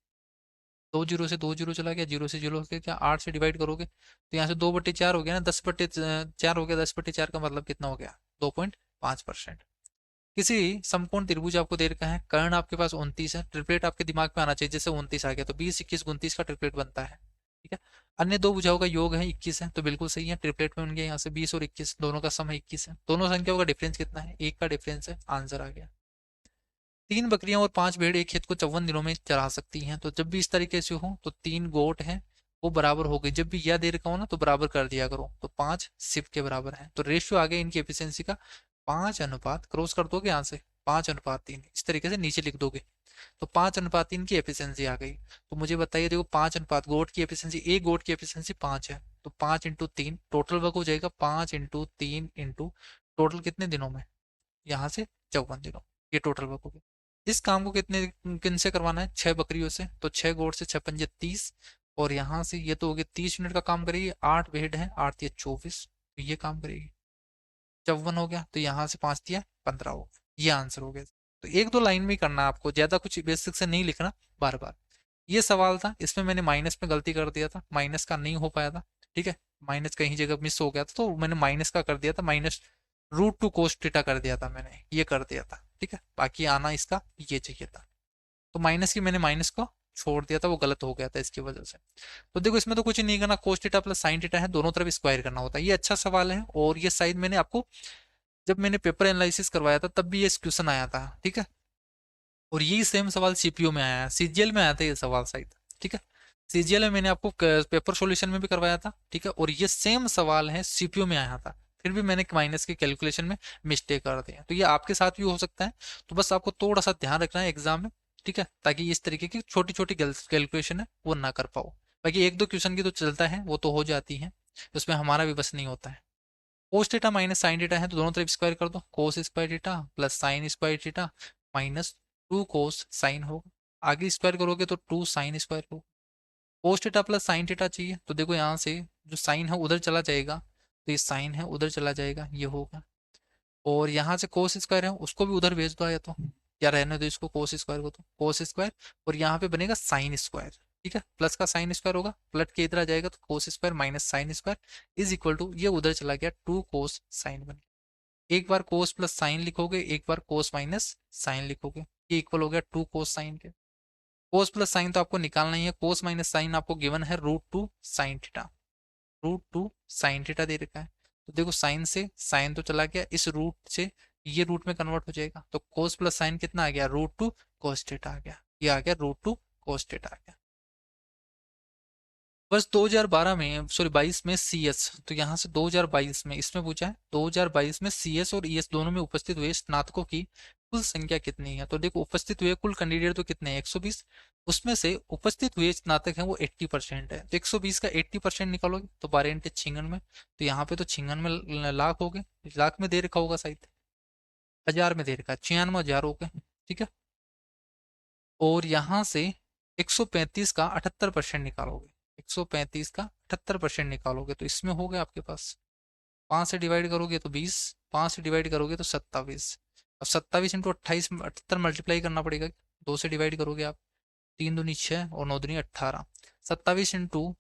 2 जीरो से 2 जीरो चला गया, जीरो से जीरो हो गया, क्या 8 से डिवाइड करोगे तो यहाँ से 2/4 हो गया ना, 10/4 हो गया, 10/4 का मतलब कितना हो गया, 2.5%। किसी समकोण त्रिभुज आपको दे रखा है, कर्ण आपके पास 29 है, ट्रिपलेट आपके दिमाग में आना चाहिए, जैसे 29 आ गया तो 20 21 29 का ट्रिपलेट बनता है। ठीक है, अन्य दो भुजाओं का योग है 21 है, तो बिल्कुल सही है, ट्रिपलेट में उनके यहाँ से 20 और 21 दोनों का सम है 21 है, दोनों संख्याओं का डिफरेंस कितना है, एक का डिफरेंस है, आंसर आ गया। 3 बकरियां और 5 भेड़ एक खेत को 54 दिनों में चरा सकती हैं, तो जब भी इस तरीके से हो तो 3 गोट है वो बराबर हो गई, जब भी यह दे रखा हो ना तो बराबर कर दिया करो, तो 5 सिप के बराबर है, तो रेशियो आ गया इनकी एफिशिएंसी का 5 अनुपात, क्रॉस कर दोगे यहाँ से 5:3, इस तरीके से नीचे लिख दोगे, तो 5:3 की एफिशिएंसी आ गई। तो मुझे बताइए, देखो 5 अनुपात, गोट की एफिशिएंसी, एक गोट की एफिशिएंसी 5 है, तो 5 × 3 टोटल वर्क हो जाएगा, 5 × 3 इंटू टोटल कितने दिनों में, यहाँ से 54 दिनों, ये टोटल वर्क हो गया। इस काम को कितने किन से करवाना है, 6 बकरियों से, तो 6 गोट से 6 × 5 = 30, और यहाँ से ये तो हो गया 30 यूनिट का काम करेगी, 8 भेड़ है, 8 × 3 = 24, तो ये काम करेगी 54 हो गया, तो यहाँ से 5 × 3 = 15 हो गया, ये आंसर हो गया। तो एक दो लाइन में ही करना है आपको, ज्यादा कुछ बेसिक से नहीं लिखना बार बार। ये सवाल था, इसमें मैंने माइनस में गलती कर दिया था, माइनस का नहीं हो पाया था। ठीक है, माइनस कहीं जगह मिस हो गया था, तो मैंने माइनस का कर दिया था, -√2 cos θ कर दिया था मैंने, ये कर दिया था। ठीक है, बाकी आना इसका ये चाहिए था, तो माइनस की मैंने माइनस को छोड़ दिया था, वो गलत हो गया था इसकी वजह से। तो देखो इसमें तो कुछ नहीं करना, cos θ + sin θ है, दोनों तरफ स्क्वायर करना होता है, ये अच्छा सवाल है, और ये शायद मैंने आपको जब मैंने पेपर एनालिसिस करवाया था तब भी ये क्वेश्चन आया था। ठीक है, और यही सेम सवाल सीपीओ में आया है, सीजीएल में आया था ये सवाल शायद। ठीक है, सीजीएल में मैंने आपको पेपर सॉल्यूशन में भी करवाया था। ठीक है, और ये सेम सवाल है सीपीओ में आया था, फिर भी मैंने माइनस के कैलकुलेशन में मिस्टेक कर दिया, तो ये आपके साथ भी हो सकता है। तो बस आपको थोड़ा सा ध्यान रखना है एग्जाम में। ठीक है, ताकि इस तरीके की छोटी छोटी कैलकुलेशन है वो ना कर पाओ। बाकी एक दो क्वेश्चन की तो चलता है, वो तो हो जाती है, उसमें हमारा भी बस नहीं होता है। Cos theta minus sine theta है, तो दोनों तरफ स्क्वायर कर दो, cos square theta plus sine square theta -2 कोस साइन होगा, आगे स्क्वायर करोगे तो 2 साइन स्क्वायर होगा, cos theta plus sine theta चाहिए, तो देखो यहाँ से जो साइन है उधर चला जाएगा, तो ये साइन है उधर चला जाएगा, ये होगा। और यहाँ से कोस स्क्वायर है उसको भी उधर भेज दो, या तो या रहने दो इसको कोस स्क्वायर को, तो कोस स्क्वायर, और यहाँ पे बनेगा साइन स्क्वायर। ठीक है, प्लस का साइन स्क्वायर होगा, प्लट के इधर आ जाएगा, तो cos square minus sine square is equal to, ये उधर चला गया, टू कोस साइन बन गया। एक बार कोस प्लस साइन लिखोगे, एक बार कोस माइनस साइन लिखोगे, ये इक्वल हो गया टू कोस साइन के। कोस प्लस साइन तो आपको निकालना ही है, कोस माइनस साइन आपको गिवन है root two sine theta, root two sine theta दे रखा है। तो देखो साइन से साइन तो चला गया, इस रूट से ये रूट में कन्वर्ट हो जाएगा, तो कोस प्लस साइन कितना आ गया, रूट टू कोस थीटा आ गया, ये आ गया रूट टू कोस थीटा आ गया। बस 2012 में, सॉरी 22 में सी एस, तो यहाँ से 2022 में इसमें पूछा है 2022 में सी एस और ई एस दोनों में उपस्थित हुए स्नातकों की कुल संख्या कितनी है। तो देखो उपस्थित हुए कुल कैंडिडेट तो कितने हैं, 120, उसमें से उपस्थित हुए स्नातक हैं वो 80% है, तो 120 का 80% निकालोगे तो 12 इंटे छिंगन में, तो यहाँ पे तो छिंगन में लाख हो गए, लाख में दे रखा होगा शायद, हजार में दे रखा है, 96,000 हो गए। ठीक है, और यहाँ से 135 का 78% निकालोगे, 135 का 78% निकालोगे तो इसमें हो गया आपके पास, 5 से डिवाइड करोगे तो 20, 5 से डिवाइड करोगे तो 27। अब 27 इंटू 28 78 मल्टीप्लाई करना पड़ेगा, 2 से डिवाइड करोगे आप, 3 दूनी 6 और 9 दूनी 18, 27 इंटू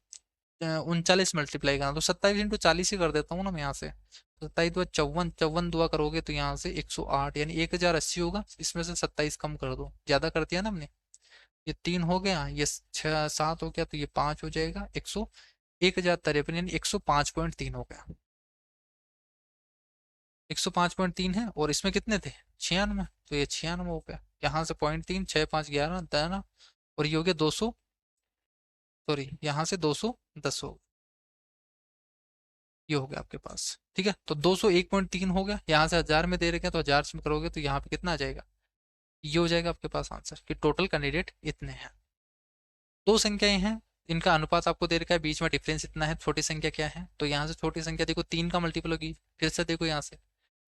39 मल्टीप्लाई करना, तो 27 इंटू 40 ही कर देता हूँ ना मैं यहाँ से, 27 दुआ 54, 54 दुआ करोगे तो यहाँ से 108 यानी 1080 होगा, इसमें से 27 कम कर दो, ज्यादा कर दिया ना हमने, ये 3 हो गया, ये 6 7 हो गया, तो ये 5 हो जाएगा, 1053 यानी 105.3 हो गया, 105.3 है, और इसमें कितने थे 96, तो ये 96 हो गया, यहाँ से 0.3 6 5 11 10, और ये हो गया 200, सॉरी यहाँ से 210 हो, ये हो गया आपके पास। ठीक है, तो 201.3 हो गया, यहाँ से हजार में दे रखे हैं तो हजार में करोगे तो यहाँ पे कितना आ जाएगा, ये हो जाएगा आपके पास आंसर कि टोटल कैंडिडेट इतने हैं। दो संख्याएं हैं, इनका अनुपात आपको दे रखा है, बीच में डिफरेंस इतना है, छोटी संख्या क्या है, तो यहाँ से छोटी संख्या देखो 3 का मल्टीपल होगी, फिर से देखो यहाँ से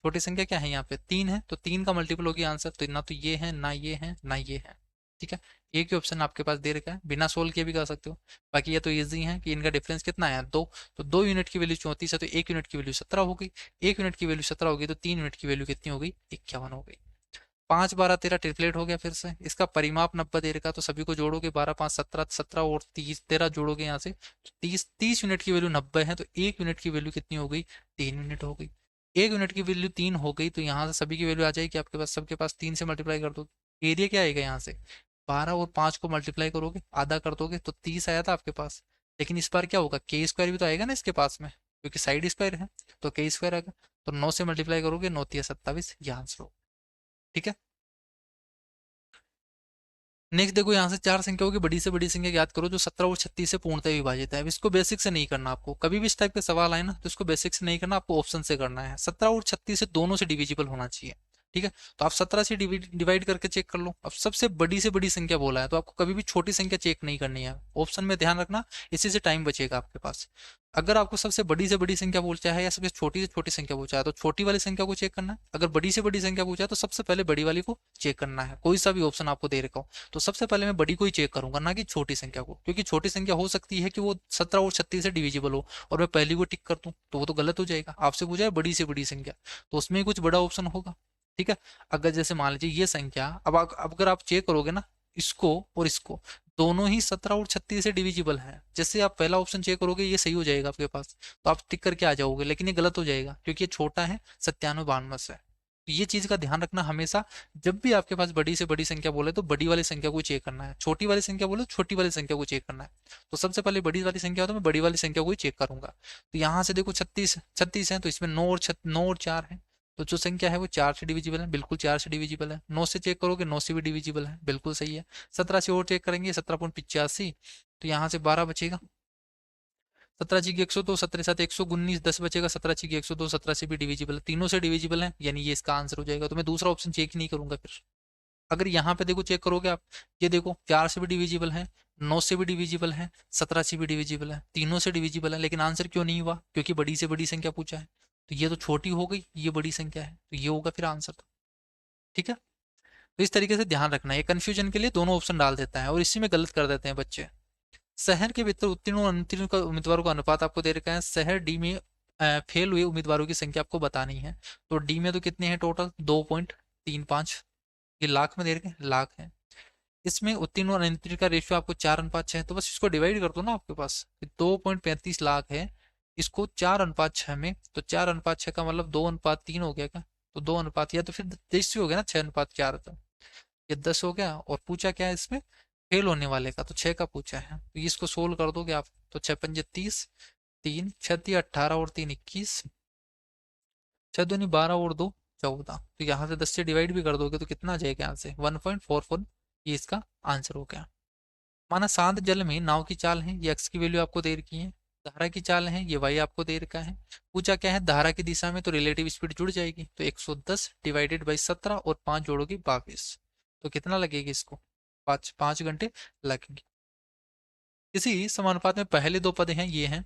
छोटी संख्या क्या है, यहाँ पे 3 है, तो 3 का मल्टीपल होगी आंसर, तो ना तो ये है ना ये है ना ये है। ठीक है, एक ही ऑप्शन आपके पास दे रखा है, बिना सोल्व किए भी कर सकते हो, बाकी ये तो ईजी है कि इनका डिफरेंस कितना है 2, तो 2 यूनिट की वैल्यू 34 है, तो 1 यूनिट की वैल्यू 17 हो गई, 1 यूनिट की वैल्यू 17 होगी, तो 3 यूनिट की वैल्यू कितनी हो गई 51 हो गई। 5 12 13 ट्रिपलेट हो गया, फिर से इसका परिमाप 90 दे रखा, तो सभी को जोड़ोगे 12 5 17, 17 और 30 13 जोड़ोगे यहाँ से, तो 30 यूनिट की वैल्यू 90 है, तो 1 यूनिट की वैल्यू कितनी हो गई 3 यूनिट हो गई। 1 यूनिट की वैल्यू 3 हो गई, तो यहाँ से सभी की वैल्यू आ जाएगी आपके पास, सबके पास 3 से मल्टीप्लाई कर दो, एरिया क्या आएगा यहाँ से 12 और 5 को मल्टीप्लाई करोगे आधा कर दोगे तो 30 आया था आपके पास, लेकिन इस बार क्या होगा के स्क्वायर भी तो आएगा ना इसके पास में, क्योंकि साइड स्क्वायर है, तो के स्क्वायर आएगा, तो 9 से मल्टीप्लाई करोगे 9 3 27, ये आंसर हो। ठीक है, नेक्स्ट देखो यहाँ से चार संख्याओं की बड़ी से बड़ी संख्या याद करो जो 17 और 36 से पूर्णतः विभाजित है। अब इसको बेसिक से नहीं करना, आपको कभी भी इस टाइप के सवाल आए ना तो इसको बेसिक से नहीं करना, आपको ऑप्शन से करना है। 17 और 36 से दोनों से डिविजिबल होना चाहिए। ठीक है, तो आप 17 से डिवाइड करके चेक कर लो। अब सबसे बड़ी संख्या बोला है तो आपको कभी भी छोटी संख्या चेक नहीं करनी है, ऑप्शन में ध्यान रखना, इसी से टाइम बचेगा आपके पास। अगर आपको सबसे बड़ी से बड़ी संख्या पूछा है या सबसे छोटी से छोटी संख्या पूछा है तो छोटी वाली संख्या को चेक करना है, अगर बड़ी से बड़ी संख्या पूछा है तो सबसे पहले बड़ी वाली को चेक करना है, कोई सा भी ऑप्शन आपको दे रखा हो। तो सबसे पहले मैं बड़ी को ही चेक करूंगा, ना कि छोटी संख्या को, क्योंकि छोटी संख्या हो सकती है कि वो 17 और 36 से डिविजिबल हो और मैं पहली को टिक कर दूं तो वो तो गलत हो जाएगा। आपसे पूछा है बड़ी से बड़ी संख्या, तो उसमें ही कुछ बड़ा ऑप्शन होगा। ठीक है, अगर जैसे मान लीजिए ये संख्या, अब अगर आप चेक करोगे ना इसको और इसको, दोनों ही 17 और 36 से डिविजिबल है, जैसे आप पहला ऑप्शन चेक करोगे ये सही हो जाएगा आपके पास, तो आप टिक करके आ जाओगे, लेकिन ये गलत हो जाएगा क्योंकि ये छोटा है 97 से। तो ये चीज का ध्यान रखना हमेशा, जब भी आपके पास बड़ी से बड़ी संख्या बोले तो बड़ी वाली संख्या को चेक करना है, छोटी वाली संख्या बोले तो छोटी वाली संख्या को चेक करना है। तो सबसे पहले बड़ी वाली संख्या हो तो मैं बड़ी वाली संख्या को ही चेक करूंगा। तो यहाँ से देखो 36 36 है, तो इसमें 9 और 4 है, तो जो संख्या है वो 4 से डिविजिबल है, बिल्कुल 4 से डिविजिबल है। 9 से चेक करोगे 9 से भी डिविजिबल है, बिल्कुल सही है। 17 से और चेक करेंगे 17.85, तो यहाँ से 12 बचेगा। 17 जी की 102, 17 साथ 119, 10 बचेगा। 17 जी की 102, 17 से भी डिविजिबल है, तीनों से डिविजिबल है, यानी ये इसका आंसर हो जाएगा। तो मैं दूसरा ऑप्शन चेक ही नहीं करूंगा फिर। अगर यहाँ पे देखो चेक करोगे आप, ये देखो 4 से भी डिविजिबल है, 9 से भी डिविजिबल है, 17 से भी डिविजिबल है, तीनों से डिविजिबल है, लेकिन आंसर क्यों नहीं हुआ, क्योंकि बड़ी से बड़ी संख्या पूछा है। तो ये तो छोटी हो गई, ये बड़ी संख्या है, तो ये होगा फिर आंसर तो। ठीक है, तो इस तरीके से ध्यान रखना है, ये कंफ्यूजन के लिए दोनों ऑप्शन डाल देता है और इसी में गलत कर देते हैं बच्चे। शहर के भीतर उत्तीर्ण और अनुत्तीर्ण का उम्मीदवारों का अनुपात आपको दे रखा है। शहर डी में फेल हुए उम्मीदवारों की संख्या आपको बतानी है। तो डी में तो कितने हैं टोटल, 2.35, ये लाख में दे रखे हैं, लाख है। इसमें उत्तीर्ण और अनुत्तीर्ण का रेशियो आपको 4:6 है, तो बस इसको डिवाइड कर दो ना, आपके पास 2.35 लाख है, इसको 4:6 में, तो 4:6 का मतलब 2:3 हो गया क्या, तो 2 अनुपात, या तो फिर 10 हो गया ना, 6:4, तो ये 10 हो गया। और पूछा क्या है इसमें, फेल होने वाले का, तो 6 का पूछा है, तो इसको सोल्व कर दोगे आप, तो 6×5 = 30, 3×6 = 18 और 3 = 21, 6×2 = 12 और 2 = 14, तो यहाँ से 10 से डिवाइड भी कर दोगे तो कितना आ जाएगा, यहाँ से 1.44, ये इसका आंसर हो गया। माना शांत जल में नाव की चाल है, ये एक्स की वैल्यू आपको दे रखी है, धारा की चाल है, ये वाई आपको दे रखा है। पूछा क्या है, धारा की दिशा में, तो रिलेटिव स्पीड जुड़ जाएगी, तो 110 डिवाइडेड बाई 17 और 5 जोड़ोगी 22, तो कितना लगेगी इसको, 5 घंटे लगेंगे। इसी समानुपात में पहले दो पद हैं, ये हैं,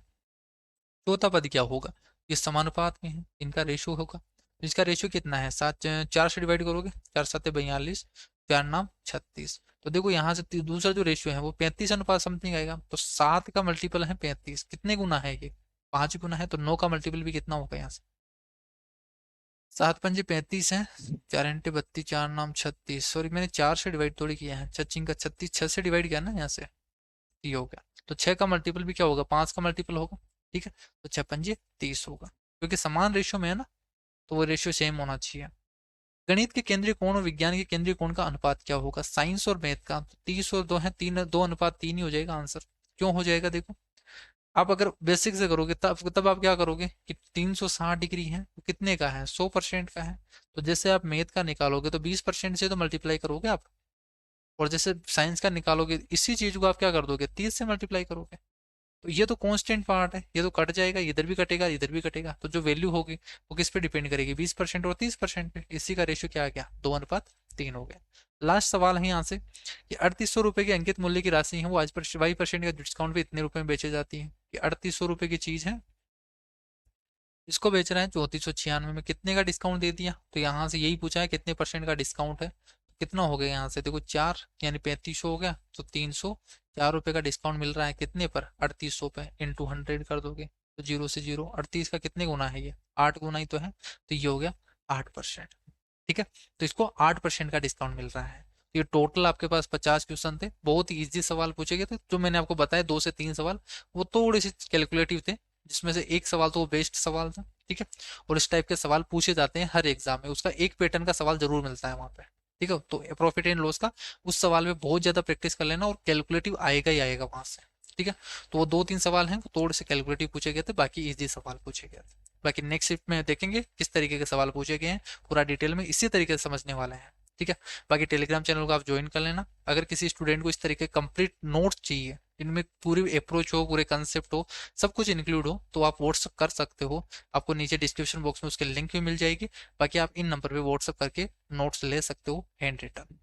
चौथा पद क्या होगा, ये समानुपात में है, इनका रेशियो होगा, तो इसका रेशियो कितना है, 4 से डिवाइड करोगे, 4×7 = 42, 4×9 = 36, तो देखो यहाँ से दूसरा जो रेशियो है वो 35 अनुपात समथिंग आएगा, तो 7 का मल्टीपल है 35, कितने गुना है ये, 5 गुना है, तो 9 का मल्टीपल भी कितना होगा यहाँ से, 7×5 = 35 है, 4×8 = 32, 4×9 = 36, सॉरी मैंने 4 से डिवाइड थोड़ी किया है, 6×36, 6 से डिवाइड किया ना यहाँ से, ये हो गया, तो 6 का मल्टीपल भी क्या होगा, 5 का मल्टीपल होगा, ठीक है, तो 6×5 = 30 होगा, क्योंकि समान रेशियो में है ना, तो वो रेशियो सेम होना चाहिए। गणित के केंद्रीय कोण और विज्ञान के केंद्रीय कोण का अनुपात क्या होगा, साइंस और मैथ का, तो 30 और 2 है, 2:3 ही हो जाएगा आंसर। क्यों हो जाएगा, देखो आप अगर बेसिक से करोगे तब आप क्या करोगे कि 360 डिग्री है, तो कितने का है, 100% का है, तो जैसे आप मैथ का निकालोगे तो 20% से तो मल्टीप्लाई करोगे आप, और जैसे साइंस का निकालोगे इसी चीज को आप क्या कर दोगे, 30 से मल्टीप्लाई करोगे, तो ये तो कांस्टेंट पार्ट है, ये तो कट जाएगा, इधर भी कटेगा इधर भी कटेगा, तो जो वैल्यू होगी वो किस पे डिपेंड करेगी, 20% और 30% पे, इसी का रेशियो क्या आ गया, 2:3 हो गया। लास्ट सवाल है यहाँ से कि 3800 रुपए की अंकित मूल्य की राशि है, वो आज पर 22% का डिस्काउंट पे इतने रुपए में बेचे जाती है, कि 3800 रुपए की चीज है, इसको बेच रहे हैं 3496 में, कितने का डिस्काउंट दे दिया, तो यहाँ से यही पूछा है कितने परसेंट का डिस्काउंट है, तो कितना हो गया यहाँ से देखो 4 यानी 3500 हो गया, तो 304 रुपये का डिस्काउंट मिल रहा है कितने पर, 3800 पे, इंटू 100 कर दोगे, तो 0 से 0, 38 का कितने गुना है ये, 8 गुना ही तो है, तो ये हो गया 8%, ठीक है, तो इसको 8% का डिस्काउंट मिल रहा है। तो ये टोटल आपके पास 50 क्वेश्चन थे, बहुत इजी सवाल पूछे गए थे, जो मैंने आपको बताया 2 से 3 सवाल वो थोड़े से कैलकुलेटिव थे, जिसमें से एक सवाल तो वो बेस्ट सवाल था, ठीक है, और इस टाइप के सवाल पूछे जाते हैं हर एग्जाम में, उसका एक पैटर्न का सवाल जरूर मिलता है वहां पे, ठीक है, तो प्रॉफिट एंड लॉस का उस सवाल में बहुत ज्यादा प्रैक्टिस कर लेना, और कैलकुलेटिव आएगा ही आएगा वहां से, ठीक है, तो वो 2-3 सवाल हैं वो थोड़े से कैलकुलेटिव पूछे गए थे, बाकी इजी सवाल पूछे गए थे। बाकी नेक्स्ट शिफ्ट में देखेंगे किस तरीके के सवाल पूछे गए हैं, पूरा डिटेल में इसी तरीके से समझने वाले हैं, ठीक है। बाकी टेलीग्राम चैनल को आप ज्वाइन कर लेना, अगर किसी स्टूडेंट को इस तरीके कंप्लीट नोट्स चाहिए, इनमें पूरी अप्रोच हो, पूरे कंसेप्ट हो, सब कुछ इंक्लूड हो, तो आप व्हाट्सअप कर सकते हो, आपको नीचे डिस्क्रिप्शन बॉक्स में उसके लिंक भी मिल जाएगी, बाकी आप इन नंबर पे व्हाट्सअप करके नोट्स ले सकते हो हैंड रिटन,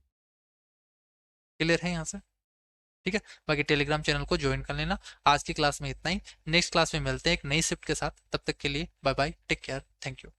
क्लियर है यहाँ से, ठीक है। बाकी टेलीग्राम चैनल को ज्वाइन कर लेना। आज की क्लास में इतना ही, नेक्स्ट क्लास में मिलते हैं एक नई शिफ्ट के साथ, तब तक के लिए bye bye, take care, thank you.